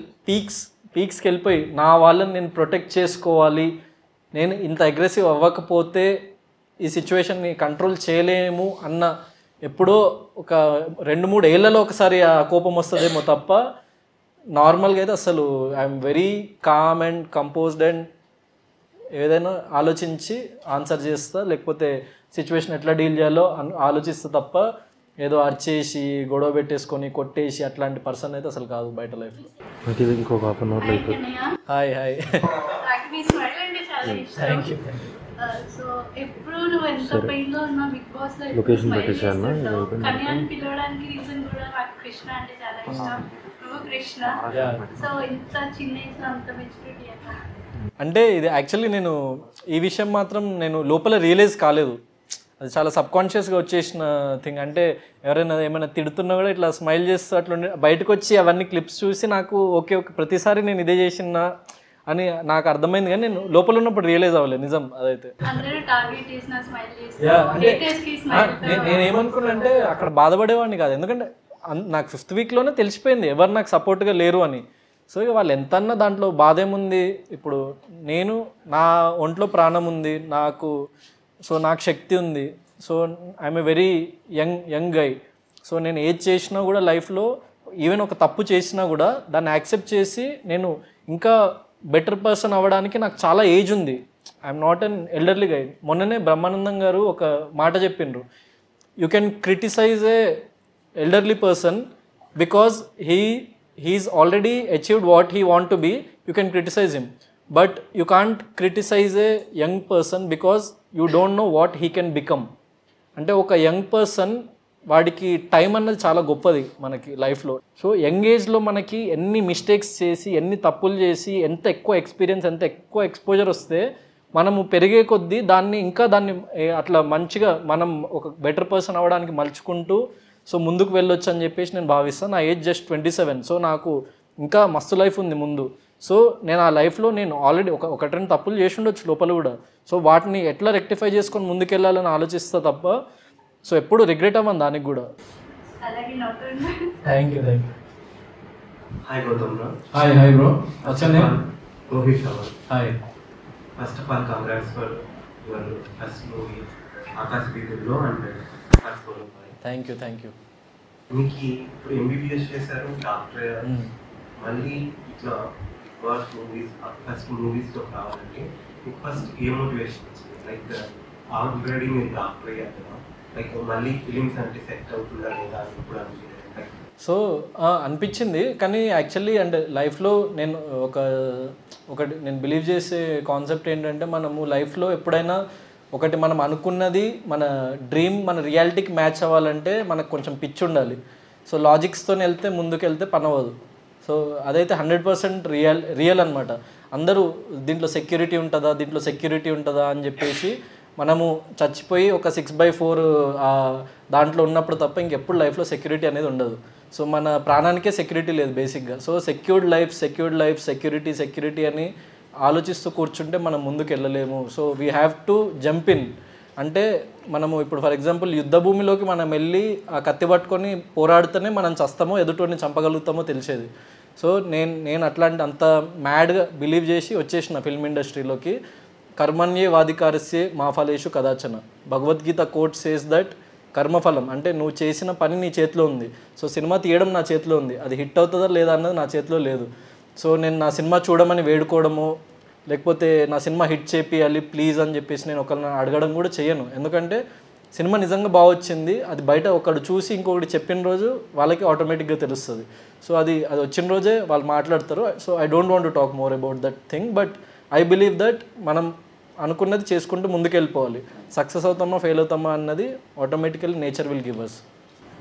పీక్స్కి వెళ్ళిపోయి నా వాళ్ళని నేను ప్రొటెక్ట్ చేసుకోవాలి, నేను ఇంత అగ్రెసివ్ అవ్వకపోతే ఈ సిచ్యువేషన్ని కంట్రోల్ చేయలేము అన్న, ఎప్పుడో ఒక 2-3 ఏళ్లలో ఒకసారి ఆ కోపం వస్తుందేమో తప్ప, నార్మల్గా అయితే అసలు I'm very calm and composed, and ఏదైనా ఆలోచించి ఆన్సర్ చేస్తా, లేకపోతే సిచ్యువేషన్ ఎట్లా డీల్ చేయాలో ఆలోచిస్తా తప్ప ఏదో అరిచేసి గొడవ పెట్టేసుకొని కొట్టేసి అట్లాంటి పర్సన్ అయితే అసలు కాదు బయట లైఫ్లో. ఇంకొక హాఫ్ అన్ అవర్లో హాయ్ థ్యాంక్ యూ. సో ఎప్పుడు నువ్వు ఎంత పెయిన్ లో ఉన్నా బిగ్ బాస్ లో లొకేషన్ పెట్టేసాను. కన్యాని పిలవడానికి రీజన్ కూడా నాకు కృష్ణ అంటే చాలా ఇష్టం. నువ్వు కృష్ణ, సో ఇంత చిన్న ఏజ్ లో అంత మెచ్యూరిటీ అంటే ఇది యాక్చువల్లీ నేను ఈ విషయం మాత్రం నేను లోపల రియలైజ్ కాలేదు, అది చాలా సబ్కాన్షియస్గా వచ్చేసిన థింగ్. అంటే ఎవరైనా ఏమైనా తిడుతున్నా కూడా ఇట్లా స్మైల్ చేస్తూ అట్లా బయటకు వచ్చి అవన్నీ క్లిప్స్ చూసి నాకు ఓకే ప్రతిసారి నేను ఇదే చేసినా అని నాకు అర్థమైంది, కానీ నేను లోపల ఉన్నప్పుడు రియలైజ్ అవ్వలేదు నిజం అదైతే. నేనేమనుకున్నా అంటే అక్కడ బాధపడేవాడిని కాదు, ఎందుకంటే నాకు 5th వీక్లోనే తెలిసిపోయింది ఎవరు నాకు సపోర్ట్గా లేరు అని. సో ఇక వాళ్ళు ఎంతన్నా దాంట్లో బాధ ఏముంది, ఇప్పుడు నేను నా ఒంట్లో ప్రాణం ఉంది నాకు, సో నాకు శక్తి ఉంది, so I'm a very young guy. So నేను ఏది చేసినా కూడా లైఫ్లో ఈవెన్ ఒక తప్పు చేసినా కూడా దాన్ని యాక్సెప్ట్ చేసి నేను ఇంకా బెటర్ పర్సన్ అవ్వడానికి నాకు చాలా ఏజ్ ఉంది. I'm not an elderly guy. మొన్ననే బ్రహ్మానందం గారు ఒక మాట చెప్పిండ్రు, you can criticise a elderly person because he's already achieved what he want to be. You can criticize him, but you can't criticize a young person because you don't know what he can become. అంటే ఒక young person వాడికి time అన్నది చాలా గొప్పది మనకి లైఫ్లో. So young ఏజ్లో మనకి ఎన్ని మిస్టేక్స్ చేసి ఎన్ని తప్పులు చేసి ఎంత ఎక్కువ ఎక్స్పీరియన్స్ ఎంత ఎక్కువ ఎక్స్పోజర్ వస్తే మనము పెరిగే కొద్దీ దాన్ని అట్లా మంచిగా మనం ఒక బెటర్ పర్సన్ అవ్వడానికి మలుచుకుంటూ సో ముందుకు వెళ్ళొచ్చు అని చెప్పేసి నేను భావిస్తాను. నా ఏజ్ జస్ట్ 27. సో నాకు ఇంకా మస్తు లైఫ్ ఉంది ముందు. సో నేను ఆ లైఫ్లో నేను ఆల్రెడీ ఒకటి రెండు తప్పులు చేసి ఉండొచ్చు లోపల కూడా. సో వాటిని ఎట్లా రెక్టిఫై చేసుకొని ముందుకెళ్ళాలని ఆలోచిస్తా తప్ప సో ఎప్పుడు రిగ్రెట్ అవ్వను దానికి కూడా. Thank you. Hi Gautam bro. Hi bro. వచ్చానే Rohit Rawal. Hi. First of all congrats for your first movie Aakasa Veedhullo and first ఫోలో. Thank you. మీకు ఇప్పుడు ఎంబీబీఎస్ చేశారు, డాక్టర్ అయ్యారు, మళ్ళీ ఇట్లా వర్క్ మూవీస్ ఫస్ట్ మూవీస్లో రావాలంటే మీకు ఫస్ట్ ఏ మోటివేషన్ వచ్చింది? లైక్ ఆల్రెడీ మీరు డాక్టర్ అయ్యారు కదా, లైక్ మళ్ళీ ఫిలిమ్స్ అంటే సెట్ అవుతుందా లేదా ఇప్పుడు అనిపించింది? సో అనిపించింది, కానీ యాక్చువల్లీ అంటే లైఫ్లో నేను ఒకటి నేను బిలీవ్ చేసే కాన్సెప్ట్ ఏంటంటే మనము లైఫ్లో ఎప్పుడైనా ఒకటి మనం అనుకున్నది మన డ్రీమ్ మన రియాలిటీకి మ్యాచ్ అవ్వాలంటే మనకు కొంచెం పిచ్చి ఉండాలి. సో లాజిక్స్తో వెళ్తే ముందుకు వెళ్తే పని అవ్వదు. సో అదైతే 100% రియల్ అనమాట. అందరూ దీంట్లో సెక్యూరిటీ ఉంటుందా అని చెప్పేసి మనము చచ్చిపోయి ఒక 6/4 దాంట్లో ఉన్నప్పుడు తప్ప ఇంకెప్పుడు లైఫ్లో సెక్యూరిటీ అనేది ఉండదు. సో మన ప్రాణానికే సెక్యూరిటీ లేదు బేసిక్గా. సో సెక్యూర్డ్ లైఫ్ సెక్యూరిటీ అని ఆలోచిస్తూ కూర్చుంటే మనం ముందుకు వెళ్ళలేము. So we have to jump in. అంటే మనము ఇప్పుడు ఫర్ ఎగ్జాంపుల్ యుద్ధ భూమిలోకి మనం వెళ్ళి ఆ కత్తి పట్టుకొని పోరాడితేనే మనం చస్తామో ఎదుటోని చంపగలుగుతామో తెలిసేది. సో నేను అట్లాంటి అంత మ్యాడ్గా బిలీవ్ చేసి వచ్చేసిన ఫిల్మ్ ఇండస్ట్రీలోకి. కర్మణ్యే వాధికారస్యే మా ఫలేషు కదాచన. భగవద్గీత కోట్ సేస్ దట్ కర్మఫలం అంటే నువ్వు చేసిన పని నీ చేతిలో ఉంది. సో సినిమా తీయడం నా చేతిలో ఉంది, అది హిట్ అవుతుందా లేదా అన్నది నా చేతిలో లేదు. సో నేను నా సినిమా చూడమని వేడుకోవడము లేకపోతే నా సినిమా హిట్ చేపియాలి ప్లీజ్ అని చెప్పేసి నేను ఒకరిని అడగడం కూడా చేయను. ఎందుకంటే సినిమా నిజంగా బాగా వచ్చింది, అది బయట ఒకడు చూసి ఇంకొకటి చెప్పిన రోజు వాళ్ళకి ఆటోమేటిక్గా తెలుస్తుంది. సో అది వచ్చిన రోజే వాళ్ళు మాట్లాడతారు. So I don't want to talk more about that thing, but I believe that మనం అనుకున్నది చేసుకుంటూ ముందుకు వెళ్ళిపోవాలి. సక్సెస్ అవుతామా ఫెయిల్ అవుతామా అన్నది automatically nature will give us.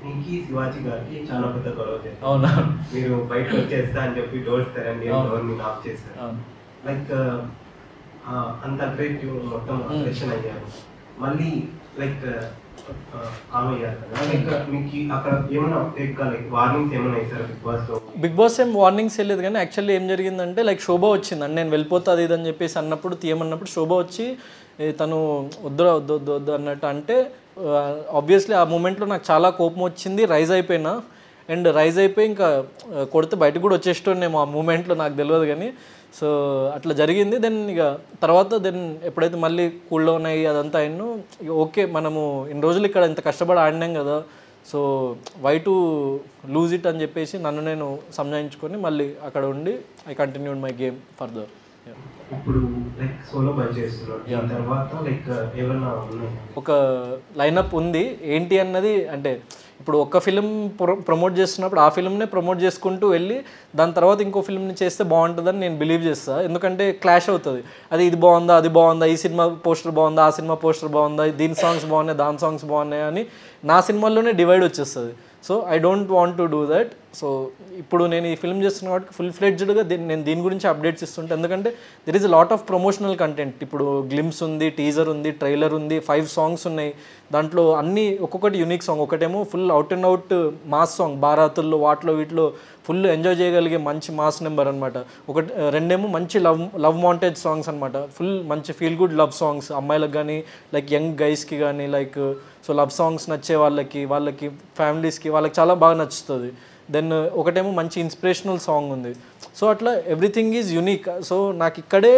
మీకు శివాజీ గారికి చాలా పెద్ద గొడవ చేస్తారు. అవునా? మీరు బయటకు వచ్చేస్తా అని చెప్పి డోర్స్ తెరండి డోర్ని ఆఫ్ చేస్తారు. లైక్ అంత అగ్రెసివ్ మొత్తం అగ్రెషన్ అయ్యారు, మళ్ళీ లైక్ కామ్ అయ్యారు కదా. లైక్ మీకు అక్కడ ఏమైనా లైక్ వార్నింగ్స్ ఏమైనా ఇస్తారు బిగ్ బాస్ ఏం వార్నింగ్స్ వెళ్ళలేదు, కానీ యాక్చువల్లీ ఏం జరిగిందంటే లైక్ శోభ వచ్చింది అని నేను వెళ్ళిపోతా అది ఇదని చెప్పేసి అన్నప్పుడు తీయమన్నప్పుడు శోభ వచ్చి తను వద్దు అన్నట్టు అంటే ఆబ్వియస్లీ ఆ మూమెంట్లో నాకు చాలా కోపం వచ్చింది. రైజ్ అయిపోయి ఇంకా కొడితే బయటకు కూడా వచ్చేస్తుండేమో ఆ మూమెంట్లో, నాకు తెలియదు కానీ. సో అట్లా జరిగింది. తర్వాత ఎప్పుడైతే మళ్ళీ కూల్లో ఉన్నాయి అదంతా అయినా ఓకే మనము ఇన్ని రోజులు ఇక్కడ ఇంత కష్టపడి ఆడినాం కదా, so why to lose it అని చెప్పేసి నన్ను నేను సంజాయించుకొని మళ్ళీ అక్కడ ఉండి I continued my game further. ఇప్పుడు లైక్ సోలో బై చేస్తున్నారు తర్వాత లైక్ ఏమన్నా ఒక లైనప్ ఉంది ఏంటి అన్నది. అంటే ఇప్పుడు ఒక ఫిలిం ప్రమోట్ చేస్తున్నప్పుడు ఆ ఫిల్మ్నే ప్రమోట్ చేసుకుంటూ వెళ్ళి దాని తర్వాత ఇంకో ఫిల్మ్ని చేస్తే బాగుంటుందని నేను బిలీవ్ చేస్తాను. ఎందుకంటే క్లాష్ అవుతుంది, ఇది బాగుందా అది బాగుందా, ఈ సినిమా పోస్టర్ బాగుందా ఆ సినిమా పోస్టర్ బాగుందా, దీని సాంగ్స్ బాగున్నాయి దాని సాంగ్స్ బాగున్నాయి అని నా సినిమాల్లోనే డివైడ్ వచ్చేస్తుంది. So I don't want to do that. So ఇప్పుడు నేను ఈ ఫిల్మ్ చేస్తున్న కాబట్టి ఫుల్ ఫ్లెడ్జ్డ్గా నేను దీని గురించి అప్డేట్స్ ఇస్తుంటే, ఎందుకంటే there is a lot of promotional content. ఇప్పుడు గ్లిమ్స్ ఉంది, టీజర్ ఉంది, ట్రైలర్ ఉంది, 5 సాంగ్స్ ఉన్నాయి. దాంట్లో అన్నీ ఒక్కొక్కటి యూనిక్ సాంగ్. ఒకటేమో full out and out mass song, బారాతుల్లో వాటిలో వీటిలో ఫుల్ ఎంజాయ్ చేయగలిగే మంచి మాస్ నెంబర్ అనమాట. రెండేమో మంచి లవ్ మాంటేజ్ సాంగ్స్ అనమాట, ఫుల్ మంచి ఫీల్ గుడ్ లవ్ సాంగ్స్ అమ్మాయిలకు కానీ లైక్ యంగ్ గైస్కి కానీ లైక్ సో లవ్ సాంగ్స్ నచ్చే వాళ్ళకి ఫ్యామిలీస్కి వాళ్ళకి చాలా బాగా నచ్చుతుంది. దెన్ ఒకటేమో మంచి ఇన్స్పిరేషనల్ సాంగ్ ఉంది. సో అట్లా ఎవ్రీథింగ్ ఈజ్ యూనిక్. సో నాకు ఇక్కడే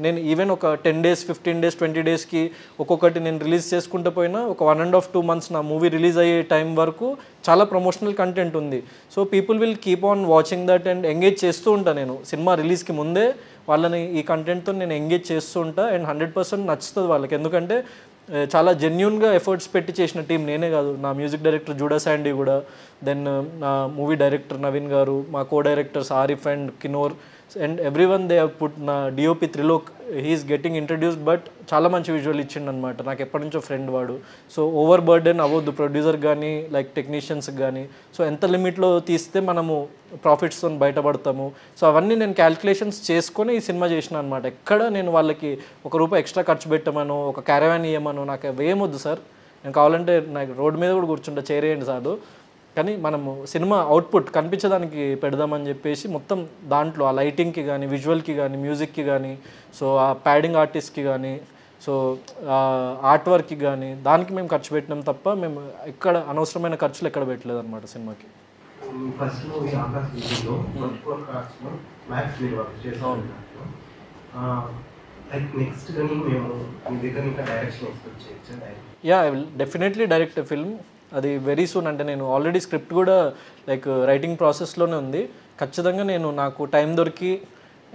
నేను ఈవెన్ ఒక 10 days 15 days 20 daysకి ఒక్కొక్కటి నేను రిలీజ్ చేసుకుంటూ పోయినా ఒక 1.5-2 months నా మూవీ రిలీజ్ అయ్యే టైం వరకు చాలా ప్రమోషనల్ కంటెంట్ ఉంది. So people will keep on watching that and engage చేస్తూ ఉంటాను. నేను సినిమా రిలీజ్కి ముందే వాళ్ళని ఈ కంటెంట్తో నేను ఎంగేజ్ చేస్తూ ఉంటా అండ్ 100% నచ్చుతుంది వాళ్ళకి. ఎందుకంటే చాలా జెన్యూన్గా ఎఫర్ట్స్ పెట్టి చేసిన టీం నేనే కాదు, నా మ్యూజిక్ డైరెక్టర్ జూడా శాండీ కూడా, దెన్ నా మూవీ డైరెక్టర్ నవీన్ గారు, మా కో డైరెక్టర్స్ ఆరిఫ్ అండ్ కినోర్ and everyone they have put. నా DOP Trilok he's getting introduced but చాలా మంచి విజువల్ ఇచ్చిండు అనమాట. నాకు ఎప్పటి నుంచో ఫ్రెండ్ వాడు. సో ఓవర్ బర్డెన్ అవ్వద్దు ప్రొడ్యూసర్ కానీ లైక్ టెక్నీషియన్స్కి కానీ. సో ఎంత లిమిట్లో తీస్తే మనము ప్రాఫిట్స్తో బయటపడతాము. సో అవన్నీ నేను క్యాల్కులేషన్స్ చేసుకొని ఈ సినిమా చేసిన అనమాట. ఎక్కడ నేను వాళ్ళకి ₹1 ఎక్స్ట్రా ఖర్చు పెట్టమను, ఒక క్యారవాన్ ఇవ్వమను, నాకు అవేమొద్దు సార్. నేను కావాలంటే నాకు రోడ్డు మీద కూడా కూర్చుంటా, చేరేయండి సార్. కానీ మనము సినిమా అవుట్పుట్ కనిపించడానికి పెడదామని చెప్పేసి మొత్తం దాంట్లో ఆ లైటింగ్కి కానీ విజువల్కి కానీ మ్యూజిక్కి కానీ సో ఆ ప్యాడింగ్ ఆర్టిస్ట్కి కానీ సో ఆర్ట్ వర్క్కి కానీ దానికి మేము ఖర్చు పెట్టినాం తప్ప మేము ఎక్కడ అనవసరమైన ఖర్చులు ఎక్కడ పెట్టలేదు అనమాట సినిమాకి. ఫస్ట్ మూవీ ఆకాశ వీధిలో మ్యాథ్స్ మీరు వర్క్ చేస్తాం. లైక్ నెక్స్ట్ కానీ మేము మీ దగ్గర ఇంకా డైరెక్షన్ ఎక్స్పెక్ట్ చేయొచ్చు? Yeah, I will definitely direct a film. అది వెరీ సూన్. అంటే నేను ఆల్రెడీ స్క్రిప్ట్ కూడా లైక్ రైటింగ్ ప్రాసెస్లోనే ఉంది. ఖచ్చితంగా నేను నాకు టైం దొరికి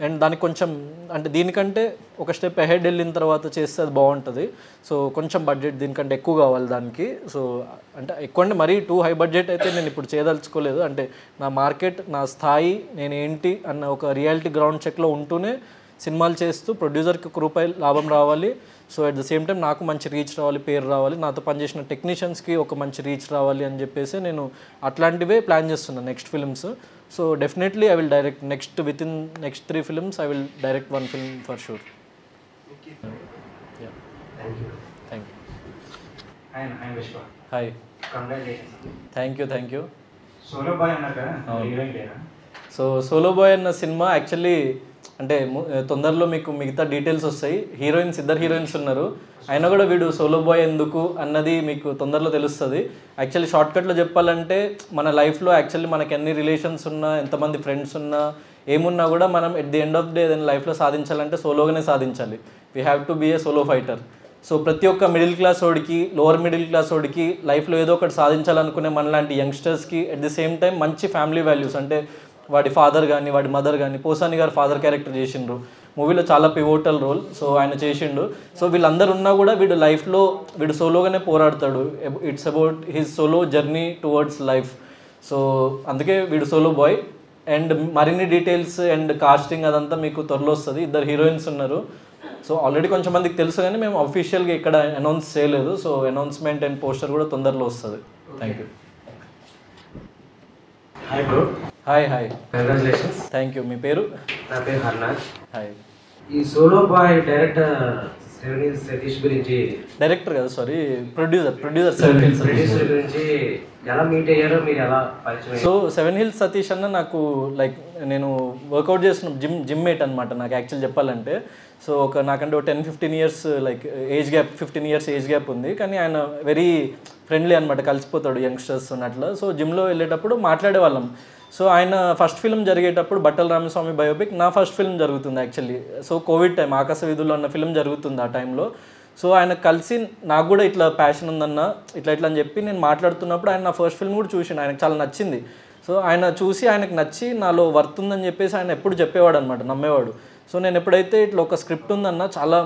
అండ్ దానికి కొంచెం అంటే దీనికంటే ఒక స్టెప్ అహెడ్ వెళ్ళిన తర్వాత చేస్తే అది బాగుంటుంది. సో కొంచెం బడ్జెట్ దీనికంటే ఎక్కువ కావాలి దానికి. సో అంటే ఎక్కువ అంటే మరీ టూ హై బడ్జెట్ అయితే నేను ఇప్పుడు చేయదలుచుకోలేదు. అంటే నా మార్కెట్, నా స్థాయి, నేను ఏంటి అన్న ఒక రియాలిటీ గ్రౌండ్ చెక్లో ఉంటూనే సినిమాలు చేస్తూ ప్రొడ్యూసర్కి ₹1 లాభం రావాలి. So at the same time నాకు మంచి రీచ్ రావాలి, పేరు రావాలి, నాతో పనిచేసిన టెక్నీషియన్స్కి ఒక మంచి రీచ్ రావాలి అని చెప్పేసి నేను అట్లాంటివే ప్లాన్ చేస్తున్నాను next films. So definitely I will direct next 3 films I will direct 1 film for sure. Thank you. Hi, thank you. Solo boy అన్నాక హీరోయిన్ లేరా? సో సోలో బాయ్ అన్న సినిమా యాక్చువల్లీ అంటే తొందరలో మీకు మిగతా డీటెయిల్స్ వస్తాయి. ఇద్దరు హీరోయిన్స్ ఉన్నారు. అయినా కూడా వీడు సోలో బాయ్ ఎందుకు అన్నది మీకు తొందరలో తెలుస్తుంది. యాక్చువల్లీ షార్ట్కట్లో చెప్పాలంటే మన లైఫ్లో యాక్చువల్లీ మనకి ఎన్ని రిలేషన్స్ ఉన్నా, ఎంతమంది ఫ్రెండ్స్ ఉన్నా, ఏమున్నా కూడా మనం at the end of day ఏదైనా లైఫ్లో సాధించాలంటే సోలోగానే సాధించాలి. We have to be a solo fighter. So ప్రతి ఒక్క మిడిల్ క్లాస్ వాడికి, లోవర్ మిడిల్ క్లాస్ వాడికి లైఫ్లో ఏదో ఒకటి సాధించాలనుకునే మనలాంటి యంగ్స్టర్స్కి ఎట్ ది సేమ్ టైం మంచి ఫ్యామిలీ వాల్యూస్, అంటే వాడి ఫాదర్ కానీ వాడి మదర్ కానీ, పోసాని గారు ఫాదర్ క్యారెక్టర్ చేసిండ్రు మూవీలో, చాలా పివోటల్ రోల్. సో ఆయన చేసిండు. సో వీళ్ళందరూ ఉన్నా కూడా వీడు లైఫ్లో వీడు సోలోగానే పోరాడతాడు. It's about his solo journey towards life. So అందుకే వీడు సోలో బాయ్. అండ్ మరిన్ని డీటెయిల్స్ అండ్ కాస్టింగ్ అదంతా మీకు త్వరలో వస్తుంది. 2 హీరోయిన్స్ ఉన్నారు. సో ఆల్రెడీ కొంచెం మందికి తెలుసు కానీ మేము అఫీషియల్గా ఇక్కడ అనౌన్స్ చేయలేదు. సో అనౌన్స్మెంట్ అండ్ పోస్టర్ కూడా తొందరలో వస్తుంది. Thank you. Hi bro. Hi. Congratulations. Thank you. మీ పేరు? నా పేరు హర్నాథ్. హాయ్. ఈ సోలో బాయ్ డైరెక్టర్ సతీష్ గురించి, డైరెక్టర్ కదా, సారీ, ప్రొడ్యూసర్ గురించి ఎలా మీట్ అయ్యారో, మీరు ఎలా పరిచయం? సో 7 Hills సతీష్ అన్న నాకు లైక్ నేను వర్కౌట్ చేసిన జిమ్ మేట్ అనమాట నాకు యాక్చువల్ చెప్పాలంటే. సో నాకంటే 10-15 years like age gap, 15 years age gap ఉంది. కానీ ఆయన వెరీ ఫ్రెండ్లీ అనమాట, కలిసిపోతాడు యంగ్స్టర్స్ అట్లా. సో జిమ్లో వెళ్ళేటప్పుడు మాట్లాడేవాళ్ళం. సో ఆయన ఫస్ట్ ఫిల్మ్ జరిగేటప్పుడు బట్టల రామస్వామి బయోపిక్, నా ఫస్ట్ ఫిల్మ్ జరుగుతుంది యాక్చువల్లీ. సో కోవిడ్ టైం, ఆకాశ వీధుల్లో అన్న ఫిల్మ్ జరుగుతుంది ఆ టైంలో. సో ఆయన కలిసి నాకు కూడా ఇట్లా ప్యాషన్ ఉందన్న ఇట్లా అని చెప్పి నేను మాట్లాడుతున్నప్పుడు ఆయన నా ఫస్ట్ ఫిల్మ్ కూడా చూసిండు, ఆయనకు చాలా నచ్చింది. సో ఆయన చూసి ఆయనకు నచ్చి నాలో వర్త్ ఉందని చెప్పేసి ఆయన ఎప్పుడు చెప్పేవాడు అనమాట, నమ్మేవాడు. సో నేను ఎప్పుడైతే ఇట్లా ఒక స్క్రిప్ట్ ఉందన్న, చాలా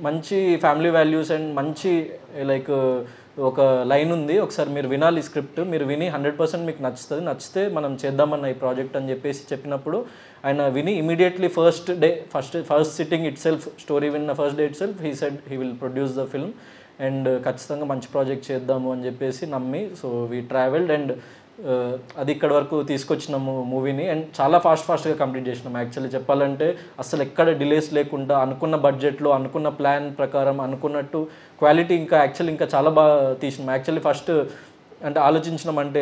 మంచి ఫ్యామిలీ వాల్యూస్ అండ్ మంచి లైక్ ఒక లైన్ ఉంది, ఒకసారి మీరు వినాలి ఈ స్క్రిప్ట్, మీరు విని 100% మీకు నచ్చితే మనం చేద్దామన్న ఈ ప్రాజెక్ట్ అని చెప్పేసి చెప్పినప్పుడు ఆయన విని immediately first sitting itself, story విన్న first day itself he said he will produce the film and ఖచ్చితంగా మంచి ప్రాజెక్ట్ చేద్దాము అని చెప్పేసి నమ్మి, సో వీ ట్రావెల్డ్ అండ్ అది ఇక్కడ వరకు తీసుకొచ్చినాము మూవీని. అండ్ చాలా ఫాస్ట్గా కంప్లీట్ చేసినాము. యాక్చువల్లీ చెప్పాలంటే అసలు ఎక్కడ డిలేస్ లేకుండా అనుకున్న బడ్జెట్లో, అనుకున్న ప్లాన్ ప్రకారం, అనుకున్నట్టు క్వాలిటీ ఇంకా చాలా బాగా తీసినాం. యాక్చువల్లీ ఫస్ట్ అంటే ఆలోచించినాం, అంటే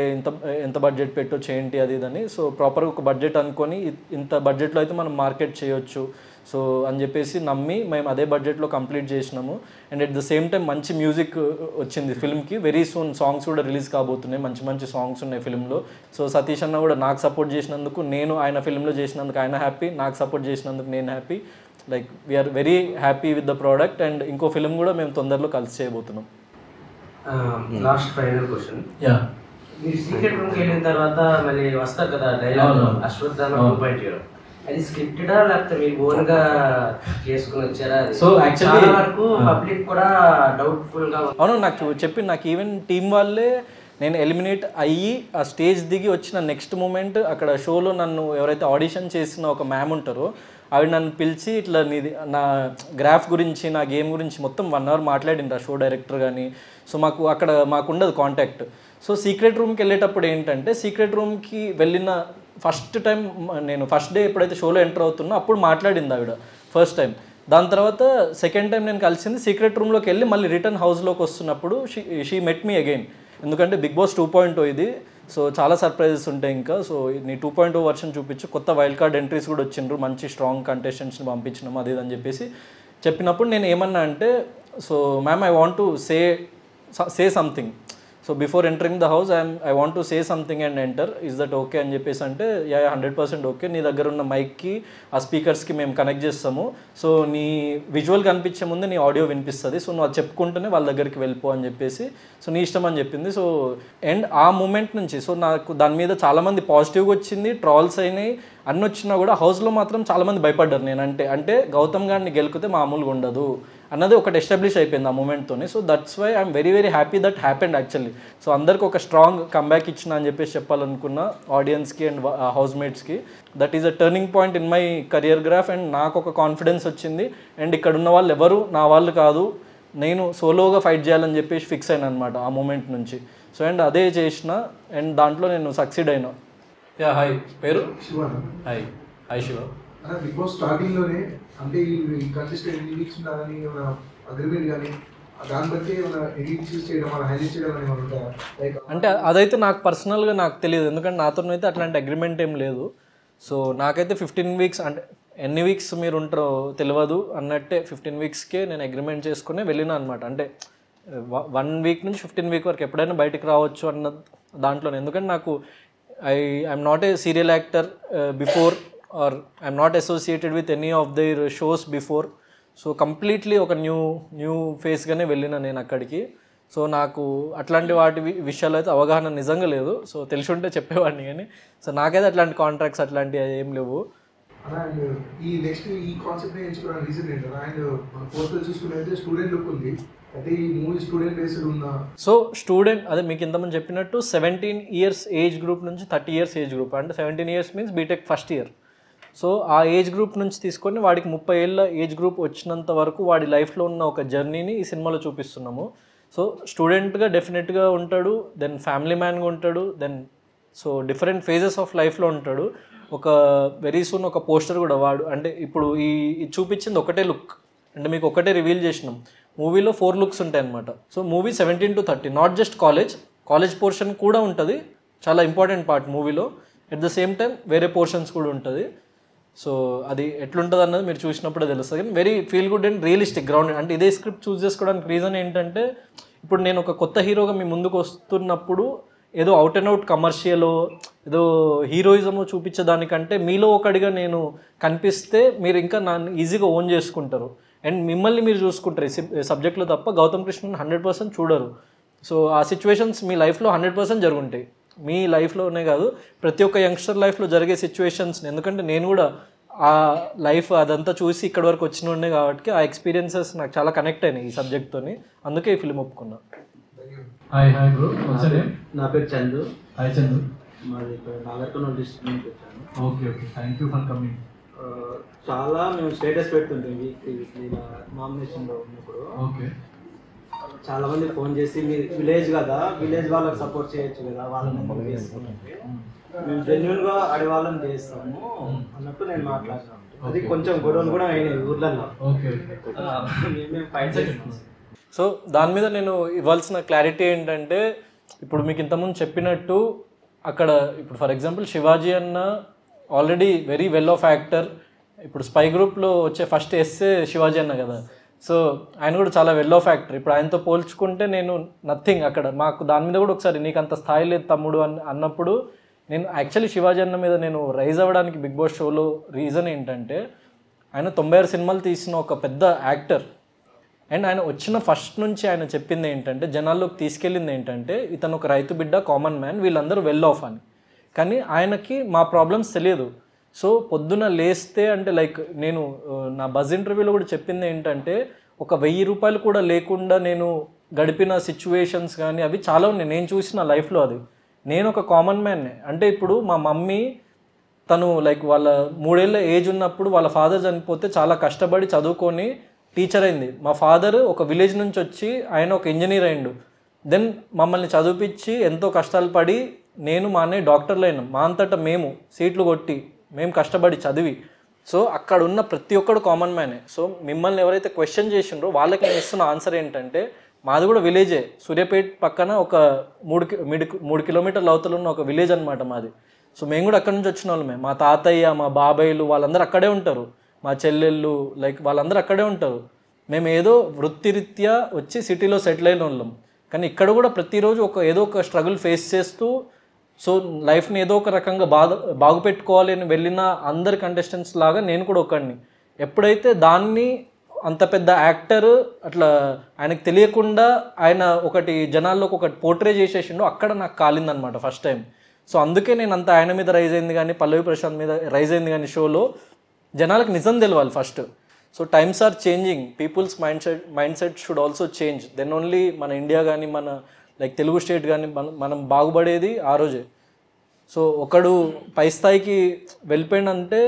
ఎంత బడ్జెట్ పెట్టొచ్చు ఏంటి అది ఇదని. సో ప్రాపర్గా ఒక బడ్జెట్ అనుకొని ఇంత బడ్జెట్లో అయితే మనం మార్కెట్ చేయొచ్చు సో అని చెప్పేసి నమ్మి మేము అదే బడ్జెట్లో కంప్లీట్ చేసినాము. And at the same time మంచి మ్యూజిక్ వచ్చింది ఫిల్మ్కి. వెరీ సూన్ సాంగ్స్ కూడా రిలీజ్ కాబోతున్నాయి, మంచి సాంగ్స్ ఉన్నాయి ఫిల్మ్లో. సో సతీష్ అన్న కూడా నాకు సపోర్ట్ చేసినందుకు, నేను ఆయన ఫిల్మ్లో చేసినందుకు ఆయన హ్యాపీ, నాకు సపోర్ట్ చేసినందుకు నేను happy. Like we're very happy with the product and ఇంకో ఫిలిం కూడా మేము తొందరలో కలిసి చేయబోతున్నాం. Last final question. యా, మీరు సీక్రెట్ రూమ్కి వెళ్ళిన తర్వాత మళ్ళీ వస్తారు కదా డైలాగ్ అశ్వత్థామ 2.0, అది స్క్రిప్టెడా లేకపోతే మీరు ఓన్గా చేసుకుని వచ్చారా? సో యాక్చువల్లీ వరకు పబ్లిక్ కూడా డౌట్ఫుల్ గా. అవును, నాకు ఈవెన్ టీం వాళ్ళే నేను ఎలిమినేట్ అయ్యి ఆ స్టేజ్ దిగి వచ్చిన నెక్స్ట్ మూమెంట్ అక్కడ షోలో నన్ను ఎవరైతే ఆడిషన్ చేసిన ఒక మ్యామ్ ఉంటారో ఆవిడ నన్ను పిలిచి ఇట్లా నీది నా గ్రాఫ్ గురించి నా గేమ్ గురించి మొత్తం 1 hour మాట్లాడింది ఆ షో డైరెక్టర్ కానీ. సో మాకు ఉండదు కాంటాక్ట్. సో సీక్రెట్ రూమ్కి వెళ్ళేటప్పుడు ఏంటంటే సీక్రెట్ రూమ్కి వెళ్ళిన ఫస్ట్ టైం నేను ఫస్ట్ డే ఎప్పుడైతే షోలో ఎంటర్ అవుతున్నా అప్పుడు మాట్లాడింది ఆవిడ ఫస్ట్ టైం. దాని తర్వాత సెకండ్ టైం నేను కలిసింది సీక్రెట్ రూమ్లోకి వెళ్ళి మళ్ళీ రిటర్న్ హౌస్లోకి వస్తున్నప్పుడు షీ మెట్ మీ అగైన్. ఎందుకంటే బిగ్ బాస్ 2.0 ఇది, సో చాలా సర్ప్రైజెస్ ఉంటాయి ఇంకా. సో నీ 2.0 వర్షన్ చూపించు, కొత్త వైల్డ్ కార్డ్ ఎంట్రీస్ కూడా వచ్చిండ్రు, మంచి స్ట్రాంగ్ కంటెస్టెంట్స్ని పంపించినాము అది అని చెప్పేసి చెప్పినప్పుడు నేను ఏమన్నా అంటే, so ma'am I want to say something. So before entering the house I want to say something and enter, is that okay అని చెప్పేసి అంటే 100% ఓకే, నీ దగ్గర ఉన్న మైక్కి ఆ స్పీకర్స్కి మేము కనెక్ట్ చేస్తాము, సో నీ విజువల్ కనిపించే ముందే నీ ఆడియో వినిపిస్తుంది, సో నువ్వు అది చెప్పుకుంటూనే వాళ్ళ దగ్గరికి వెళ్ళిపో అని చెప్పేసి, సో నీ ఇష్టం అని చెప్పింది. సో అండ్ ఆ మూమెంట్ నుంచి సో నాకు దాని మీద చాలామంది పాజిటివ్గా వచ్చింది, ట్రాల్స్ అయినాయి, అన్నీ వచ్చినా కూడా హౌస్లో మాత్రం చాలామంది భయపడ్డారు. నేను అంటే గౌతమ్ గారిని గెలికితే మామూలుగా ఉండదు అన్నది ఒకటి ఎస్టాబ్లిష్ అయిపోయింది ఆ మూమెంట్తోనే. So that's why I'm very very happy that happened actually. So అందరికి ఒక స్ట్రాంగ్ కంబ్యాక్ ఇచ్చిన అని చెప్పేసి చెప్పాలనుకున్నా ఆడియన్స్కి అండ్ హౌస్మేట్స్కి. That is a turning point in my career graph and నాకు ఒక కాన్ఫిడెన్స్ వచ్చింది. అండ్ ఇక్కడ ఉన్న వాళ్ళు ఎవరు నా వాళ్ళు కాదు, నేను సోలోగా ఫైట్ చేయాలని చెప్పేసి ఫిక్స్ అయినా అనమాట ఆ మూమెంట్ నుంచి. సో అండ్ అదే చేసిన అండ్ దాంట్లో నేను సక్సీడ్ అయినా. యా, హాయ్, పేరు Shiva. Hi Shiva. Bigg Boss స్టార్టింగ్లోనే అంటే ఈ కంటెస్టెంట్ ఎన్ని వీక్స్ ఉండాలని ఏమైనా అగ్రిమెంట్ కానీ దాన్ని బట్టి ఏమైనా ఎడిట్ చేయడం అలా హైలైట్ చేయడం అని ఏమైనా ఉంటాయా? లైక్ అంటే అదైతే నాకు పర్సనల్గా నాకు తెలియదు, ఎందుకంటే నాతోనైతే అట్లాంటి అగ్రిమెంట్ ఏం లేదు. సో నాకైతే 15 వీక్స్ అంటే ఎన్ని వీక్స్ మీరు ఉంటారో తెలియదు అన్నట్టే 15 వీక్స్కే నేను అగ్రిమెంట్ చేసుకుని వెళ్ళినా అనమాట. అంటే 1 వీక్ నుంచి 15 వీక్ వరకు ఎప్పుడైనా బయటకు రావచ్చు అన్న దాంట్లోనే. ఎందుకంటే నాకు I'm not a serial actor before or I'm not associated with any of their shows before. So completely ఒక న్యూ ఫేస్గానే వెళ్ళిన నేను అక్కడికి. సో నాకు అట్లాంటి వాటి విషయాలు అయితే అవగాహన నిజంగా లేదు. సో తెలిసి ఉంటే చెప్పేవాడిని, కానీ సో నాకైతే అట్లాంటి కాంట్రాక్ట్స్ అట్లాంటివి ఏం లేవు. అండ్ ఈ నెక్స్ట్ ఈ కాన్సెప్ట్ ఎంచుకోవడానికి రీజన్ ఏంటంటే అండ్ మన పోస్టర్ చూసుకున్నట్లయితే స్టూడెంట్ లుక్ ఉంది, అయితే ఈ మూవీ స్టూడెంట్ బేస్డ్ ఉందా? సో స్టూడెంట్ అదే మీకు ఇంతమంది చెప్పినట్టు 17 years ఏజ్ గ్రూప్ నుంచి 30 years ఏజ్ గ్రూప్, అంటే 17 years means BTech first year. So ఆ ఏజ్ గ్రూప్ నుంచి తీసుకొని వాడికి 30 ఏళ్ళ ఏజ్ గ్రూప్ వచ్చినంత వరకు వాడి లైఫ్లో ఉన్న ఒక జర్నీని ఈ సినిమాలో చూపిస్తున్నాము. సో స్టూడెంట్గా డెఫినెట్గా ఉంటాడు, దెన్ ఫ్యామిలీ మ్యాన్గా ఉంటాడు, then so different phases of లైఫ్లో ఉంటాడు. ఒక వెరీ సూన్ ఒక పోస్టర్ కూడా వాడు అంటే ఇప్పుడు ఈ చూపించింది ఒకటే లుక్, అంటే మీకు ఒకటే రివీల్ చేసినాం. మూవీలో 4 looks ఉంటాయి అనమాట. So movie 17 to 30, not just college portion కూడా ఉంటుంది, చాలా ఇంపార్టెంట్ పార్ట్ మూవీలో. ఎట్ ద సేమ్ టైం వేరే పోర్షన్స్ కూడా ఉంటుంది. సో అది ఎట్లుంటుంది అన్నది మీరు చూసినప్పుడే తెలుస్తుంది. కానీ very feel good and realistic ground. అంటే ఇదే స్క్రిప్ట్ చూస్ చేసుకోవడానికి రీజన్ ఏంటంటే ఇప్పుడు నేను ఒక కొత్త హీరోగా మీ ముందుకు వస్తున్నప్పుడు ఏదో అవుట్ అండ్ అవుట్ కమర్షియలో ఏదో హీరోయిజము చూపించేదానికంటే మీలో ఒకటిగా నేను కనిపిస్తే మీరు ఇంకా నన్ను ఈజీగా ఓన్ చేసుకుంటారు అండ్ మిమ్మల్ని మీరు చూసుకుంటారు ఈ సబ్జెక్ట్లో తప్ప గౌతమ్ కృష్ణని 100% చూడరు. సో ఆ సిచ్యువేషన్స్ మీ లైఫ్లో 100% జరుగుంటాయి, మీ లైఫ్లోనే కాదు ప్రతి ఒక్క యంగ్స్టర్ లైఫ్లో జరిగే సిచ్యువేషన్స్ని. ఎందుకంటే నేను కూడా ఆ లైఫ్ అదంతా చూసి ఇక్కడ వరకు వచ్చిన ఉండే కాబట్టి ఆ ఎక్స్పీరియన్సెస్ నాకు చాలా కనెక్ట్ అయినాయి ఈ సబ్జెక్ట్తోని, అందుకే ఈ ఫిల్మ్ ఒప్పుకున్నా. హాయ్ బ్రో, నా పేరు చందు. హాయ్ చందు. మాది ఇక్కడ నాగర్కర్నూలు డిస్ట్రిక్ట్ నుంచి వచ్చాను. Okay, thank you for coming. చాలా మేము స్టేటస్ పెడుతుంటాం వీక్లీ నామినేషన్లో ఉన్నప్పుడు. ఓకే, చాలా మంది ఫోన్ చేసి మీరు విలేజ్ కదా, విలేజ్ వాళ్ళకి సపోర్ట్ చేయొచ్చు కదా, వాళ్ళని చేస్తున్నట్టు మేము జెన్యున్గా ఆడే వాళ్ళని చేస్తాము అన్నట్టు నేను మాట్లాడుతున్నాను. అది కొంచెం గొడవలు కూడా అయినాయి ఊర్లలో. మేము ఫైట్ చేస్తున్నాం. సో దాని మీద నేను ఇవ్వాల్సిన క్లారిటీ ఏంటంటే ఇప్పుడు మీకు ఇంతకుముందు చెప్పినట్టు అక్కడ ఇప్పుడు ఫర్ ఎగ్జాంపుల్ శివాజీ అన్న already very well of actor. ఇప్పుడు స్పై గ్రూప్లో వచ్చే ఫస్ట్ ఎస్సే శివాజీ అన్న కదా, సో ఆయన కూడా చాలా వెల్ ఆఫ్ యాక్టర్. ఇప్పుడు ఆయనతో పోల్చుకుంటే నేను నథింగ్. అక్కడ మాకు దాని మీద కూడా ఒకసారి నీకు అంత స్థాయి లేదు తమ్ముడు అన్నప్పుడు నేను యాక్చువల్లీ శివాజీ అన్న మీద నేను రైజ్ అవ్వడానికి బిగ్ బాస్ షోలో రీజన్ ఏంటంటే ఆయన 96 సినిమాలు తీసిన ఒక పెద్ద యాక్టర్. అండ్ ఆయన వచ్చిన ఫస్ట్ నుంచి ఆయన చెప్పింది ఏంటంటే, జనాల్లోకి తీసుకెళ్ళింది ఏంటంటే, ఇతను ఒక రైతు బిడ్డ, కామన్ మ్యాన్, వీళ్ళందరూ వెల్ ఆఫ్ అని. కానీ ఆయనకి మా ప్రాబ్లమ్స్ తెలియదు. సో పొద్దున లేస్తే అంటే లైక్ నేను నా బజ్ ఇంటర్వ్యూలో కూడా చెప్పింది ఏంటంటే, ఒక 1000 రూపాయలు కూడా లేకుండా నేను గడిపిన సిచ్యువేషన్స్ కానీ అవి చాలా ఉన్నాయి నేను చూసిన లైఫ్లో. అది నేను ఒక కామన్ మ్యాన్నే. అంటే ఇప్పుడు మా మమ్మీ తను లైక్ వాళ్ళ 3 ఏళ్ళ ఏజ్ ఉన్నప్పుడు వాళ్ళ ఫాదర్ చనిపోతే చాలా కష్టపడి చదువుకొని టీచర్ అయింది. మా ఫాదర్ ఒక విలేజ్ నుంచి వచ్చి ఆయన ఒక ఇంజనీర్ అయిండు. దెన్ మమ్మల్ని చదివిపించి ఎంతో కష్టాలు పడి నేను మా అన్నయ్య డాక్టర్లు అయినాం. మా అంతటా మేము సీట్లు కొట్టి మేము కష్టపడి చదివి. సో అక్కడ ఉన్న ప్రతి ఒక్కడు కామన్ మ్యానే. సో మిమ్మల్ని ఎవరైతే క్వశ్చన్ చేసిండ్రో వాళ్ళకి నేను ఇస్తున్న ఆన్సర్ ఏంటంటే, మాది కూడా విలేజే. సూర్యాపేట పక్కన ఒక 3 కిలోమీటర్ల అవతల ఉన్న ఒక విలేజ్ అనమాట మాది. సో మేము కూడా అక్కడి నుంచి వచ్చిన వాళ్ళమే. మా తాతయ్య, మా బాబాయిలు వాళ్ళందరూ అక్కడే ఉంటారు. మా చెల్లెళ్ళు లైక్ వాళ్ళందరూ అక్కడే ఉంటారు. మేము ఏదో వృత్తిరీత్యా వచ్చి సిటీలో సెటిల్ అయిన వాళ్ళం. కానీ ఇక్కడ కూడా ప్రతిరోజు ఏదో ఒక స్ట్రగుల్ ఫేస్ చేస్తూ సో లైఫ్ని ఏదో ఒక రకంగా బాగుపెట్టుకోవాలి అని వెళ్ళిన అందరి కంటెస్టెంట్స్ లాగా నేను కూడా ఒకడిని. ఎప్పుడైతే దాన్ని అంత పెద్ద యాక్టర్ అట్లా ఆయనకు తెలియకుండా ఆయన ఒకటి జనాల్లోకి ఒకటి పోర్ట్రే చేసేసిండో అక్కడ నాకు కాలిందనమాట ఫస్ట్ టైం. సో అందుకే నేను అంత ఆయన మీద రైజ్ అయింది కానీ, పల్లవి ప్రశాంత్ మీద రైజ్ అయింది కానీ షోలో జనాలకు నిజం తెలవాలి first. So times are changing, people's mind set should also change. Then only మన ఇండియా కానీ మన లైక్ తెలుగు స్టేట్ కానీ మనం బాగుపడేది ఆ రోజే. సో ఒకడు పై స్థాయికి వెళ్ళిపోయిందంటే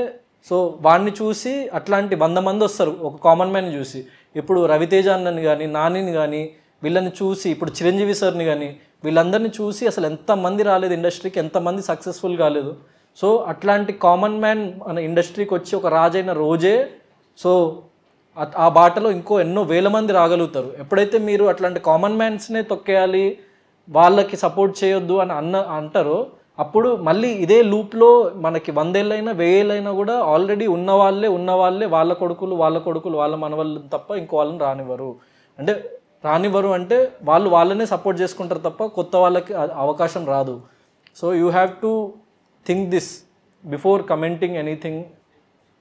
సో వాడిని చూసి అట్లాంటి 100 మంది వస్తారు ఒక కామన్ మ్యాన్ చూసి. ఇప్పుడు రవితేజ అన్నని కానీ, నానిని కానీ వీళ్ళని చూసి, ఇప్పుడు చిరంజీవి సార్ని కానీ వీళ్ళందరినీ చూసి అసలు ఎంతమంది రాలేదు ఇండస్ట్రీకి, ఎంతమంది సక్సెస్ఫుల్ కాలేదు. సో అట్లాంటి కామన్ మ్యాన్ మన ఇండస్ట్రీకి వచ్చి ఒక రాజైన రోజే సో ఆ బాటలో ఎన్నో వేల మంది రాగలుగుతారు. ఎప్పుడైతే మీరు అట్లాంటి కామన్ మ్యాన్స్నే తొక్కేయాలి, వాళ్ళకి సపోర్ట్ చేయొద్దు అని అంటారో అప్పుడు మళ్ళీ ఇదే లూప్లో మనకి 100 ఏళ్ళైనా 1000 ఏళ్ళైనా కూడా ఆల్రెడీ ఉన్న వాళ్ళే వాళ్ళ కొడుకులు వాళ్ళ మనవాళ్ళు తప్ప ఇంకో వాళ్ళని రానివ్వరు. అంటే వాళ్ళనే సపోర్ట్ చేసుకుంటారు తప్ప కొత్త వాళ్ళకి అవకాశం రాదు. So you have to think this before commenting anything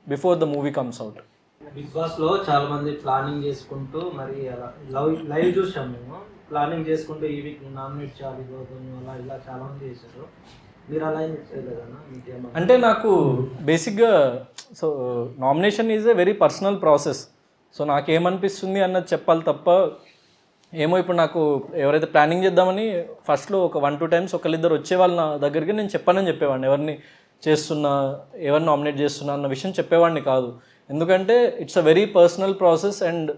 before the movie comes out. Bigg బాస్లో చాలా మంది ప్లానింగ్ చేసుకుంటూ మరి అలా లైవ్ చూసాం మేము. ప్లానింగ్ చేసుకుంటూ ఈ వీక్ నామినేట్ చేయాలి అలా ఇలా చాలా మంది చేశారు. మీరు అలా ఏం చేయలేదన్నా? అంటే నాకు బేసిక్గా so nomination is a very personal process. So నాకేమనిపిస్తుంది అన్నది చెప్పాలి తప్ప ఏమో ఇప్పుడు నాకు ఎవరైతే ప్లానింగ్ చేద్దామని ఫస్ట్లో ఒక 1-2 టైమ్స్ ఒకళ్ళిద్దరు వచ్చేవాళ్ళు నా దగ్గరికి నేను చెప్పానని చెప్పేవాడిని. ఎవరిని నామినేట్ చేస్తున్నా అన్న విషయం చెప్పేవాడిని కాదు. ఎందుకంటే it's a very personal process and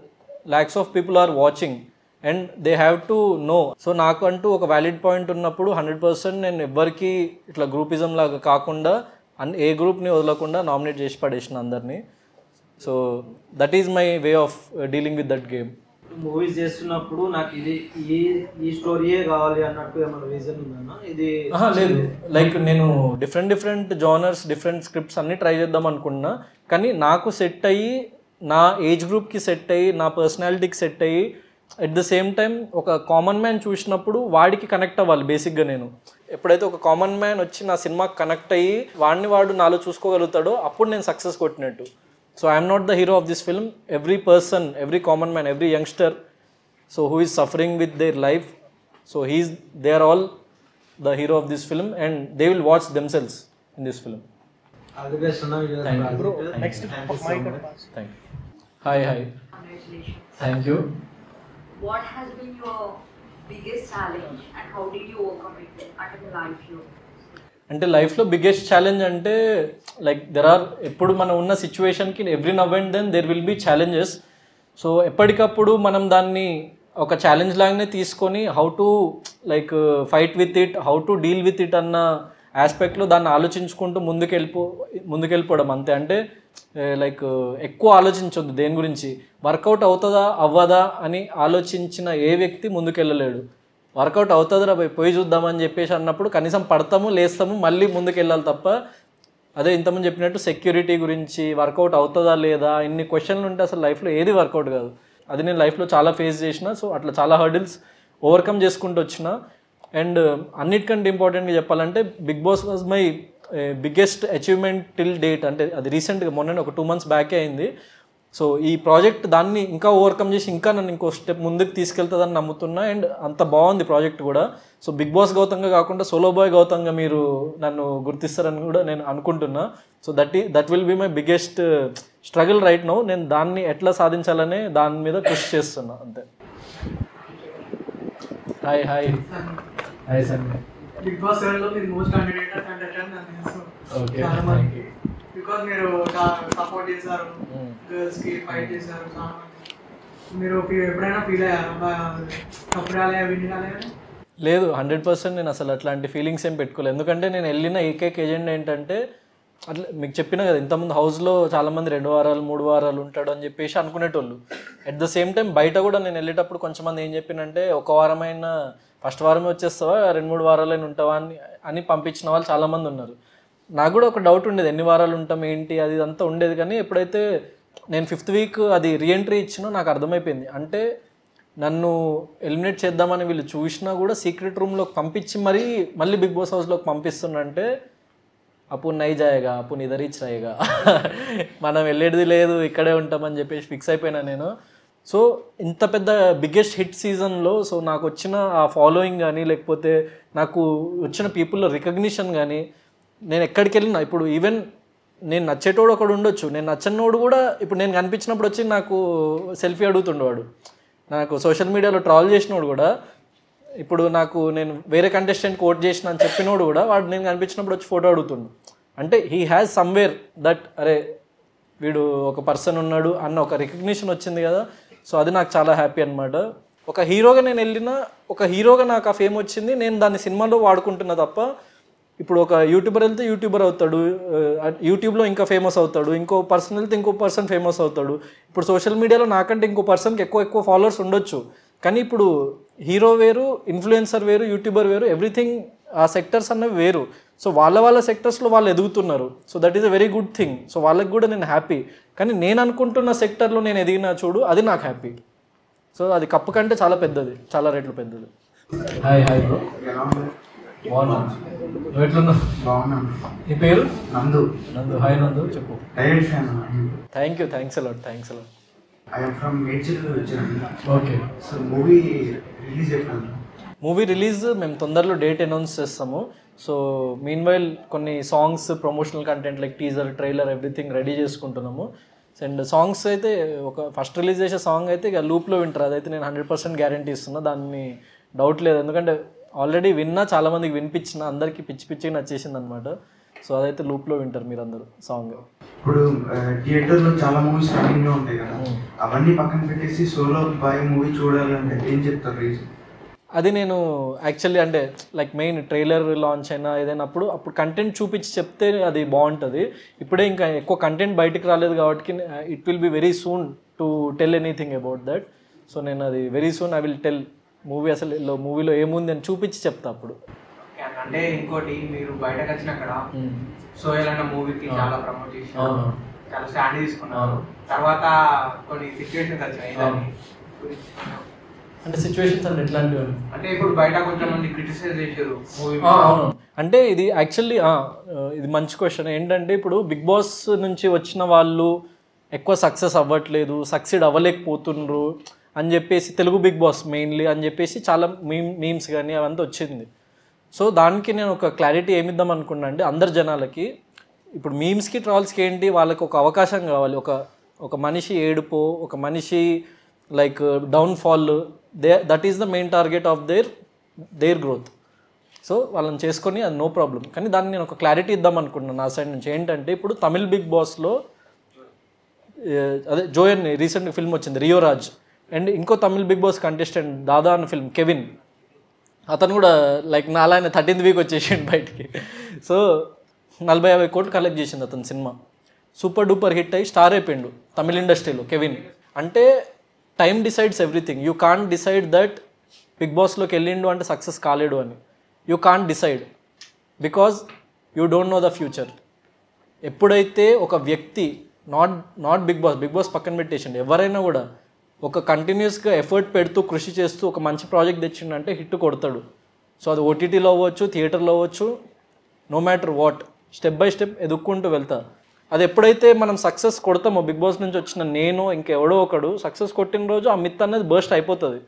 lakhs of people are watching and they have to know. So నాకు అంటూ ఒక వ్యాలిడ్ పాయింట్ ఉన్నప్పుడు 100% నేను ఎవ్వరికి ఇట్లా గ్రూపిజం లాగా కాకుండా ఏ గ్రూప్ని వదలకుండా నామినేట్ చేసి పడేసిన అందరినీ. So that is my way of dealing with that game. Movies చేస్తున్నప్పుడు నాకు ఈ స్టోరీయే కావాలి అన్నట్టు ఏమైనా రీజన్ ఉందన్నా? ఇది లేదు, లైక్ నేను డిఫరెంట్ జానర్స్, డిఫరెంట్ స్క్రిప్ట్స్ అన్నీ ట్రై చేద్దాం అనుకున్నా. కానీ నాకు సెట్ అయ్యి, నా ఏజ్ గ్రూప్కి సెట్ అయ్యి, నా పర్సనాలిటీకి సెట్ అయ్యి, అట్ ద సేమ్ టైం ఒక కామన్ మ్యాన్ చూసినప్పుడు వాడికి కనెక్ట్ అవ్వాలి. బేసిక్గా నేను ఎప్పుడైతే ఒక కామన్ మ్యాన్ వచ్చి నా సినిమాకి కనెక్ట్ అయ్యి వాడు నాలో చూసుకోగలుగుతాడో అప్పుడు నేను సక్సెస్ కొట్టినట్టు. So I am not the hero of this film. Every person, every common man, every youngster, so who is suffering with their life, so they are all the hero of this film, and they will watch themselves in this film. All the best, Anna. Thank you, bro. Next, Thank you. Hi. Congratulations. Thank you. What has been your biggest challenge, and how did you overcome it at the life you? అంటే లైఫ్లో biggest challenge అంటే like ఎప్పుడు మనం ఉన్న సిచ్యువేషన్కి every now and then there will be challenges. So ఎప్పటికప్పుడు మనం దాన్ని ఒక ఛాలెంజ్ లాగానే తీసుకొని how to like fight with it, how to deal with it అన్న ఆస్పెక్ట్లో దాన్ని ఆలోచించుకుంటూ ముందుకెళ్ళిపోవడం అంతే. అంటే లైక్ ఎక్కువ ఆలోచించొద్దు దేని గురించి. వర్కౌట్ అవుతుందా అవ్వదా అని ఆలోచించిన ఏ వ్యక్తి ముందుకెళ్ళలేడు. వర్కౌట్ అవుతుందిరా పోయి చూద్దామని చెప్పేసి అన్నప్పుడు కనీసం పడతాము, లేస్తాము, మళ్ళీ ముందుకు వెళ్ళాలి తప్ప అదే ఇంతకుముందు చెప్పినట్టు సెక్యూరిటీ గురించి వర్కౌట్ అవుతుందా లేదా ఇన్ని క్వశ్చన్లు ఉంటే అసలు లైఫ్లో ఏది వర్కౌట్ కాదు. అది నేను లైఫ్లో చాలా ఫేస్ చేసిన. సో అట్లా చాలా హర్డిల్స్ ఓవర్కమ్ చేసుకుంటూ వచ్చిన. అండ్ అన్నిటికంటే ఇంపార్టెంట్గా చెప్పాలంటే Bigg Boss was my biggest achievement till date. అంటే అది రీసెంట్గా మొన్న ఒక 2 months బ్యాకే అయింది. సో ఈ ప్రాజెక్ట్ దాన్ని ఇంకా ఓవర్కమ్ చేసి ఇంకా నన్ను ఇంకో స్టెప్ ముందుకు తీసుకెళ్తుందని నమ్ముతున్నా. అండ్ అంత బాగుంది ప్రాజెక్ట్ కూడా. సో బిగ్ బాస్ గౌతంగా కాకుండా సోలో బాయ్ గౌతంగా మీరు నన్ను గుర్తిస్తారని కూడా నేను అనుకుంటున్నా. So that will be my biggest struggle right now. నేను దాన్ని ఎట్లా సాధించాలనే దాని మీద కృషి చేస్తున్నా అంతే. Hi hi hi sir. Bigg Boss 7లో మీరు మోస్ట్ కంటెంటెడ్ ఓకే బికాజ్ మీరు సపోర్ట్ చేశారు, గర్ల్స్ కి ఫైట్ చేశారు చాలా మంది. మీరు ఎప్పుడైనా ఫీల్ అయ్యారు కప్పు రాలే విన్ రాలే? లేదు, 100% నేను అసలు అట్లాంటి ఫీలింగ్స్ ఏం పెట్టుకోలేదు. ఎందుకంటే నేను వెళ్ళిన ఏకైక ఏజెండా ఏంటంటే అట్లా మీకు చెప్పినా కదా ఇంతకుముందు హౌస్లో చాలామంది 2 వారాలు 3 వారాలు ఉంటాడు అని చెప్పేసి అనుకునేటోళ్ళు. అట్ ద సేమ్ టైం బయట కూడా నేను వెళ్ళేటప్పుడు కొంచెం మంది ఏం చెప్పినంటే 1 వారమైనా ఫస్ట్ వారమే వచ్చేస్తావా 2-3 వారాలైనా ఉంటావా అని పంపించిన వాళ్ళు చాలామంది ఉన్నారు. నాకు కూడా ఒక డౌట్ ఉండేది ఎన్ని వారాలు ఉంటాం ఏంటి అది ఇదంతా ఉండేది. కానీ ఎప్పుడైతే నేను 5th week అది రీఎంట్రీ ఇచ్చినో నాకు అర్థమైపోయింది. అంటే నన్ను ఎలిమినేట్ చేద్దామని వీళ్ళు చూసినా కూడా సీక్రెట్ రూమ్లోకి పంపించి మళ్ళీ బిగ్ బాస్ హౌస్లోకి పంపిస్తున్నంటే అప్పుడు నై జాయేగా అప్పుడు ఇదర్ రీచ్ రాయేగా మనం వెళ్ళేది లేదు ఇక్కడే ఉంటామని చెప్పేసి ఫిక్స్ అయిపోయినా నేను. సో ఇంత పెద్ద బిగ్గెస్ట్ హిట్ సీజన్లో సో నాకు వచ్చిన ఆ ఫాలోయింగ్ కానీ లేకపోతే నాకు వచ్చిన పీపుల్లో రికగ్నిషన్ కానీ నేను ఎక్కడికి వెళ్ళినా ఇప్పుడు ఈవెన్ నేను నచ్చేటోడు ఒకడు ఉండొచ్చు, నేను నచ్చనోడు కూడా ఇప్పుడు నేను కనిపించినప్పుడు వచ్చి నాకు సెల్ఫీ అడుగుతుండేవాడు. నాకు సోషల్ మీడియాలో ట్రాల్ చేసినోడు కూడా ఇప్పుడు నేను వేరే కంటెస్టెంట్ కోట్ చేసిన అని చెప్పినోడు కూడా వాడు నేను కనిపించినప్పుడు వచ్చి ఫోటో అడుగుతుండు. అంటే హీ హ్యాస్ సమ్వేర్ దట్ అరే వీడు ఒక పర్సన్ ఉన్నాడు అన్న ఒక రికగ్నిషన్ వచ్చింది కదా. సో అది నాకు చాలా హ్యాపీ అనమాట. ఒక హీరోగా నేను వెళ్ళిన ఒక హీరోగా నాకు ఆ ఫేమ్ వచ్చింది, నేను దాన్ని సినిమాలో వాడుకుంటున్నా తప్ప ఇప్పుడు ఒక యూట్యూబర్ వెళ్తే యూట్యూబర్ అవుతాడు, యూట్యూబ్లో ఇంకా ఫేమస్ అవుతాడు, ఇంకో పర్సన్ వెళ్తే ఇంకో పర్సన్ ఫేమస్ అవుతాడు. ఇప్పుడు సోషల్ మీడియాలో నాకంటే ఇంకో పర్సన్కి ఎక్కువ ఫాలోవర్స్ ఉండొచ్చు. కానీ ఇప్పుడు హీరో వేరు, ఇన్ఫ్లుయెన్సర్ వేరు, యూట్యూబర్ వేరు, ఎవ్రీథింగ్ ఆ సెక్టర్స్ అన్నవి వేరు. సో వాళ్ళ సెక్టర్స్లో వాళ్ళు ఎదుగుతున్నారు. So that is a very good thing. So వాళ్ళకి కూడా నేను హ్యాపీ. కానీ నేను అనుకుంటున్న సెక్టర్లో నేను ఎదిగినా చూడు అది నాకు హ్యాపీ. సో అది కప్పు కంటే చాలా పెద్దది, చాలా రెట్లు పెద్దది. Hi hi bro. బాగున్నా, నువ్వు ఎట్లున్నావు? బాగున్నాను. నీ పేరు? నందు. నందు. హాయ్ నందు, చెప్పు. Thanks a lot. I am from Major Germany. Okay. So movie release ఎప్పుడు? మూవీ రిలీజ్ మేము తొందరలో డేట్ అనౌన్స్ చేస్తాము. సో మీన్ వైల్ కొన్ని songs, promotional content like teaser, trailer everything ready చేసుకుంటున్నాము. అండ్ సాంగ్స్ అయితే ఒక ఫస్ట్ రిలీజ్ చేసే సాంగ్ అయితే ఇక లూప్లో వింటారు, అదైతే నేను 100% గ్యారంటీ ఇస్తున్నా, దాన్ని డౌట్ లేదు. ఎందుకంటే ఆల్రెడీ విన్నా, చాలామందికి వినిపించిన, అందరికీ పిచ్చిగా నచ్చేసింది అనమాట. సో అదైతే లూప్లో వింటారు మీరు అందరూ సాంగ్. ఇప్పుడు థియేటర్లో చాలా మూవీస్ రన్నింగ్లో ఉంటాయి కదా, అవన్నీ పక్కన పెట్టేసి సోలో బాయ్ మూవీ చూడాలంటే ఏం చెప్తారు రీజన్? అది నేను యాక్చువల్లీ అంటే లైక్ మెయిన్ ట్రైలర్ లాంచ్ అయినా ఏదైనా అప్పుడు కంటెంట్ చూపించి చెప్తే అది బాగుంటుంది. ఇప్పుడే ఇంకా ఎక్కువ కంటెంట్ బయటికి రాలేదు కాబట్టి it will be very soon to tell anything about that. So నేను అది very soon I will tell movie అసలు మూవీలో ఏముంది అని చూపించి చెప్తా అప్పుడు. అంటే ఇంకోటి మీరు బయటకు వచ్చినాక సోయల్ అన్న మూవీకి చాలా ప్రమోట్ చేశారు, చాలా స్టాండ్ తీసుకున్నారు. తర్వాత కొన్ని సిచ్యువేషన్స్ వచ్చినాయి. అంటే సిచ్యువేషన్స్ అంటే ఎట్లాంటివి అంటే ఇప్పుడు బయట కొంచెం మంది క్రిటిసైజ్ చేశారు మూవీ. అవును, అంటే ఇది యాక్చువల్లీ ఇది మంచి క్వశ్చన్. ఏంటంటే ఇప్పుడు బిగ్ బాస్ నుంచి వచ్చిన వాళ్ళు ఎక్కువ సక్సెస్ అవ్వట్లేదు, సక్సీడ్ అవ్వలేకపోతున్నారు అని చెప్పేసి, తెలుగు బిగ్ బాస్ మెయిన్లీ అని చెప్పేసి చాలా మీమ్స్ కానీ అవంతా వచ్చింది. సో దానికి నేను ఒక క్లారిటీ ఏమిద్దాం అనుకున్నా అంటే అందరు జనాలకి ఇప్పుడు మీమ్స్కి ట్రాల్స్కి ఏంటి, వాళ్ళకి ఒక అవకాశం కావాలి. ఒక మనిషి ఏడుపో, ఒక మనిషి like downfall, that is the main target of their growth. So వాళ్ళని చేసుకొని అది నో ప్రాబ్లం. కానీ దాన్ని నేను ఒక క్లారిటీ ఇద్దాం అనుకుంటున్నాను నా సైడ్ నుంచి. ఏంటంటే ఇప్పుడు తమిళ్ బిగ్ బాస్లో అదే జోయన్ రీసెంట్ ఫిల్మ్ వచ్చింది రియో రాజ్, అండ్ ఇంకో తమిళ్ బిగ్ బాస్ కంటెస్టెంట్ దాదా అన్న ఫిల్మ్ కెవిన్, అతను కూడా లైక్ నాలాయన 13th week వచ్చేసిండు బయటికి. సో 40-50 కోట్లు కలెక్ట్ చేసింది అతని సినిమా, సూపర్ డూపర్ హిట్ అయ్యి స్టార్ అయిపోయిండు తమిళ ఇండస్ట్రీలో కెవిన్. అంటే time decides everything. You can't decide that Bigg బాస్లోకి వెళ్ళిండు అంటే సక్సెస్ కాలేడు అని. You can't decide because you don't know the future. ఎప్పుడైతే ఒక వ్యక్తి నాట్ బిగ్ బాస్ పక్కన పెట్టేసిండు, ఎవరైనా కూడా ఒక కంటిన్యూస్గా ఎఫర్ట్ పెడుతూ కృషి చేస్తూ ఒక మంచి ప్రాజెక్ట్ తెచ్చిండంటే హిట్ కొడతాడు. సో అది ఓటీటీలో అవ్వచ్చు, థియేటర్లో అవ్వచ్చు, no matter what. Step by step ఎదుక్కుంటూ వెళ్తా. అది ఎప్పుడైతే మనం సక్సెస్ కొడతామో, బిగ్ బాస్ నుంచి వచ్చిన నేను ఇంకెవడో ఒకడు సక్సెస్ కొట్టిన రోజు ఆ మిత్ అనేది బర్స్ట్ అయిపోతుంది.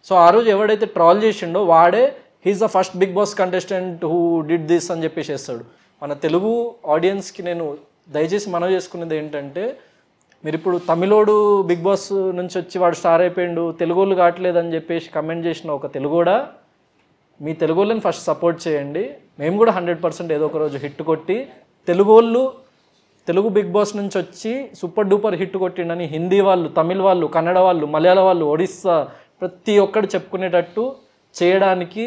సో ఆ రోజు ఎవడైతే ట్రాల్ చేసిండో వాడే he's the first Bigg Boss contestant who did this అని చెప్పేసి వేస్తాడు. మన తెలుగు ఆడియన్స్కి నేను దయచేసి మనవి చేసుకునేది ఏంటంటే, మీరు ఇప్పుడు తమిళోడు బిగ్ బాస్ నుంచి వచ్చి వాడు స్టార్ అయిపోయిండు, తెలుగోళ్ళు కావట్లేదని చెప్పేసి కమెంట్ చేసిన ఒక తెలుగోడా, మీ తెలుగోళ్ళని ఫస్ట్ సపోర్ట్ చేయండి. మేము కూడా 100% ఏదో ఒక రోజు హిట్ కొట్టి తెలుగు బిగ్ బాస్ నుంచి వచ్చి సూపర్ డూపర్ హిట్ కొట్టిండని హిందీ వాళ్ళు, తమిళ్ వాళ్ళు, కన్నడ వాళ్ళు, మలయాళ వాళ్ళు, ఒడిస్సా ప్రతి ఒక్కడు చెప్పుకునేటట్టు చేయడానికి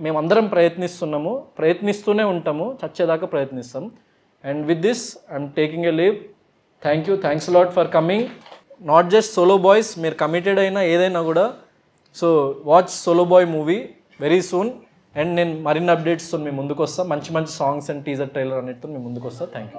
మేమందరం ప్రయత్నిస్తూనే ఉంటాము, చచ్చేదాకా ప్రయత్నిస్తాం. And with this I'm taking a leave. Thanks lot for coming. Not just solo boys, మీరు కమిటెడ్ అయినా ఏదైనా కూడా, so watch solo boy movie very soon. And నేను మరిన్ని అప్డేట్స్తో మీ ముందుకు వస్తాను, మంచి సాంగ్స్ అండ్ టీజర్ ట్రైలర్ అన్నిటితో మీ ముందుకు వస్తాను. Thank you.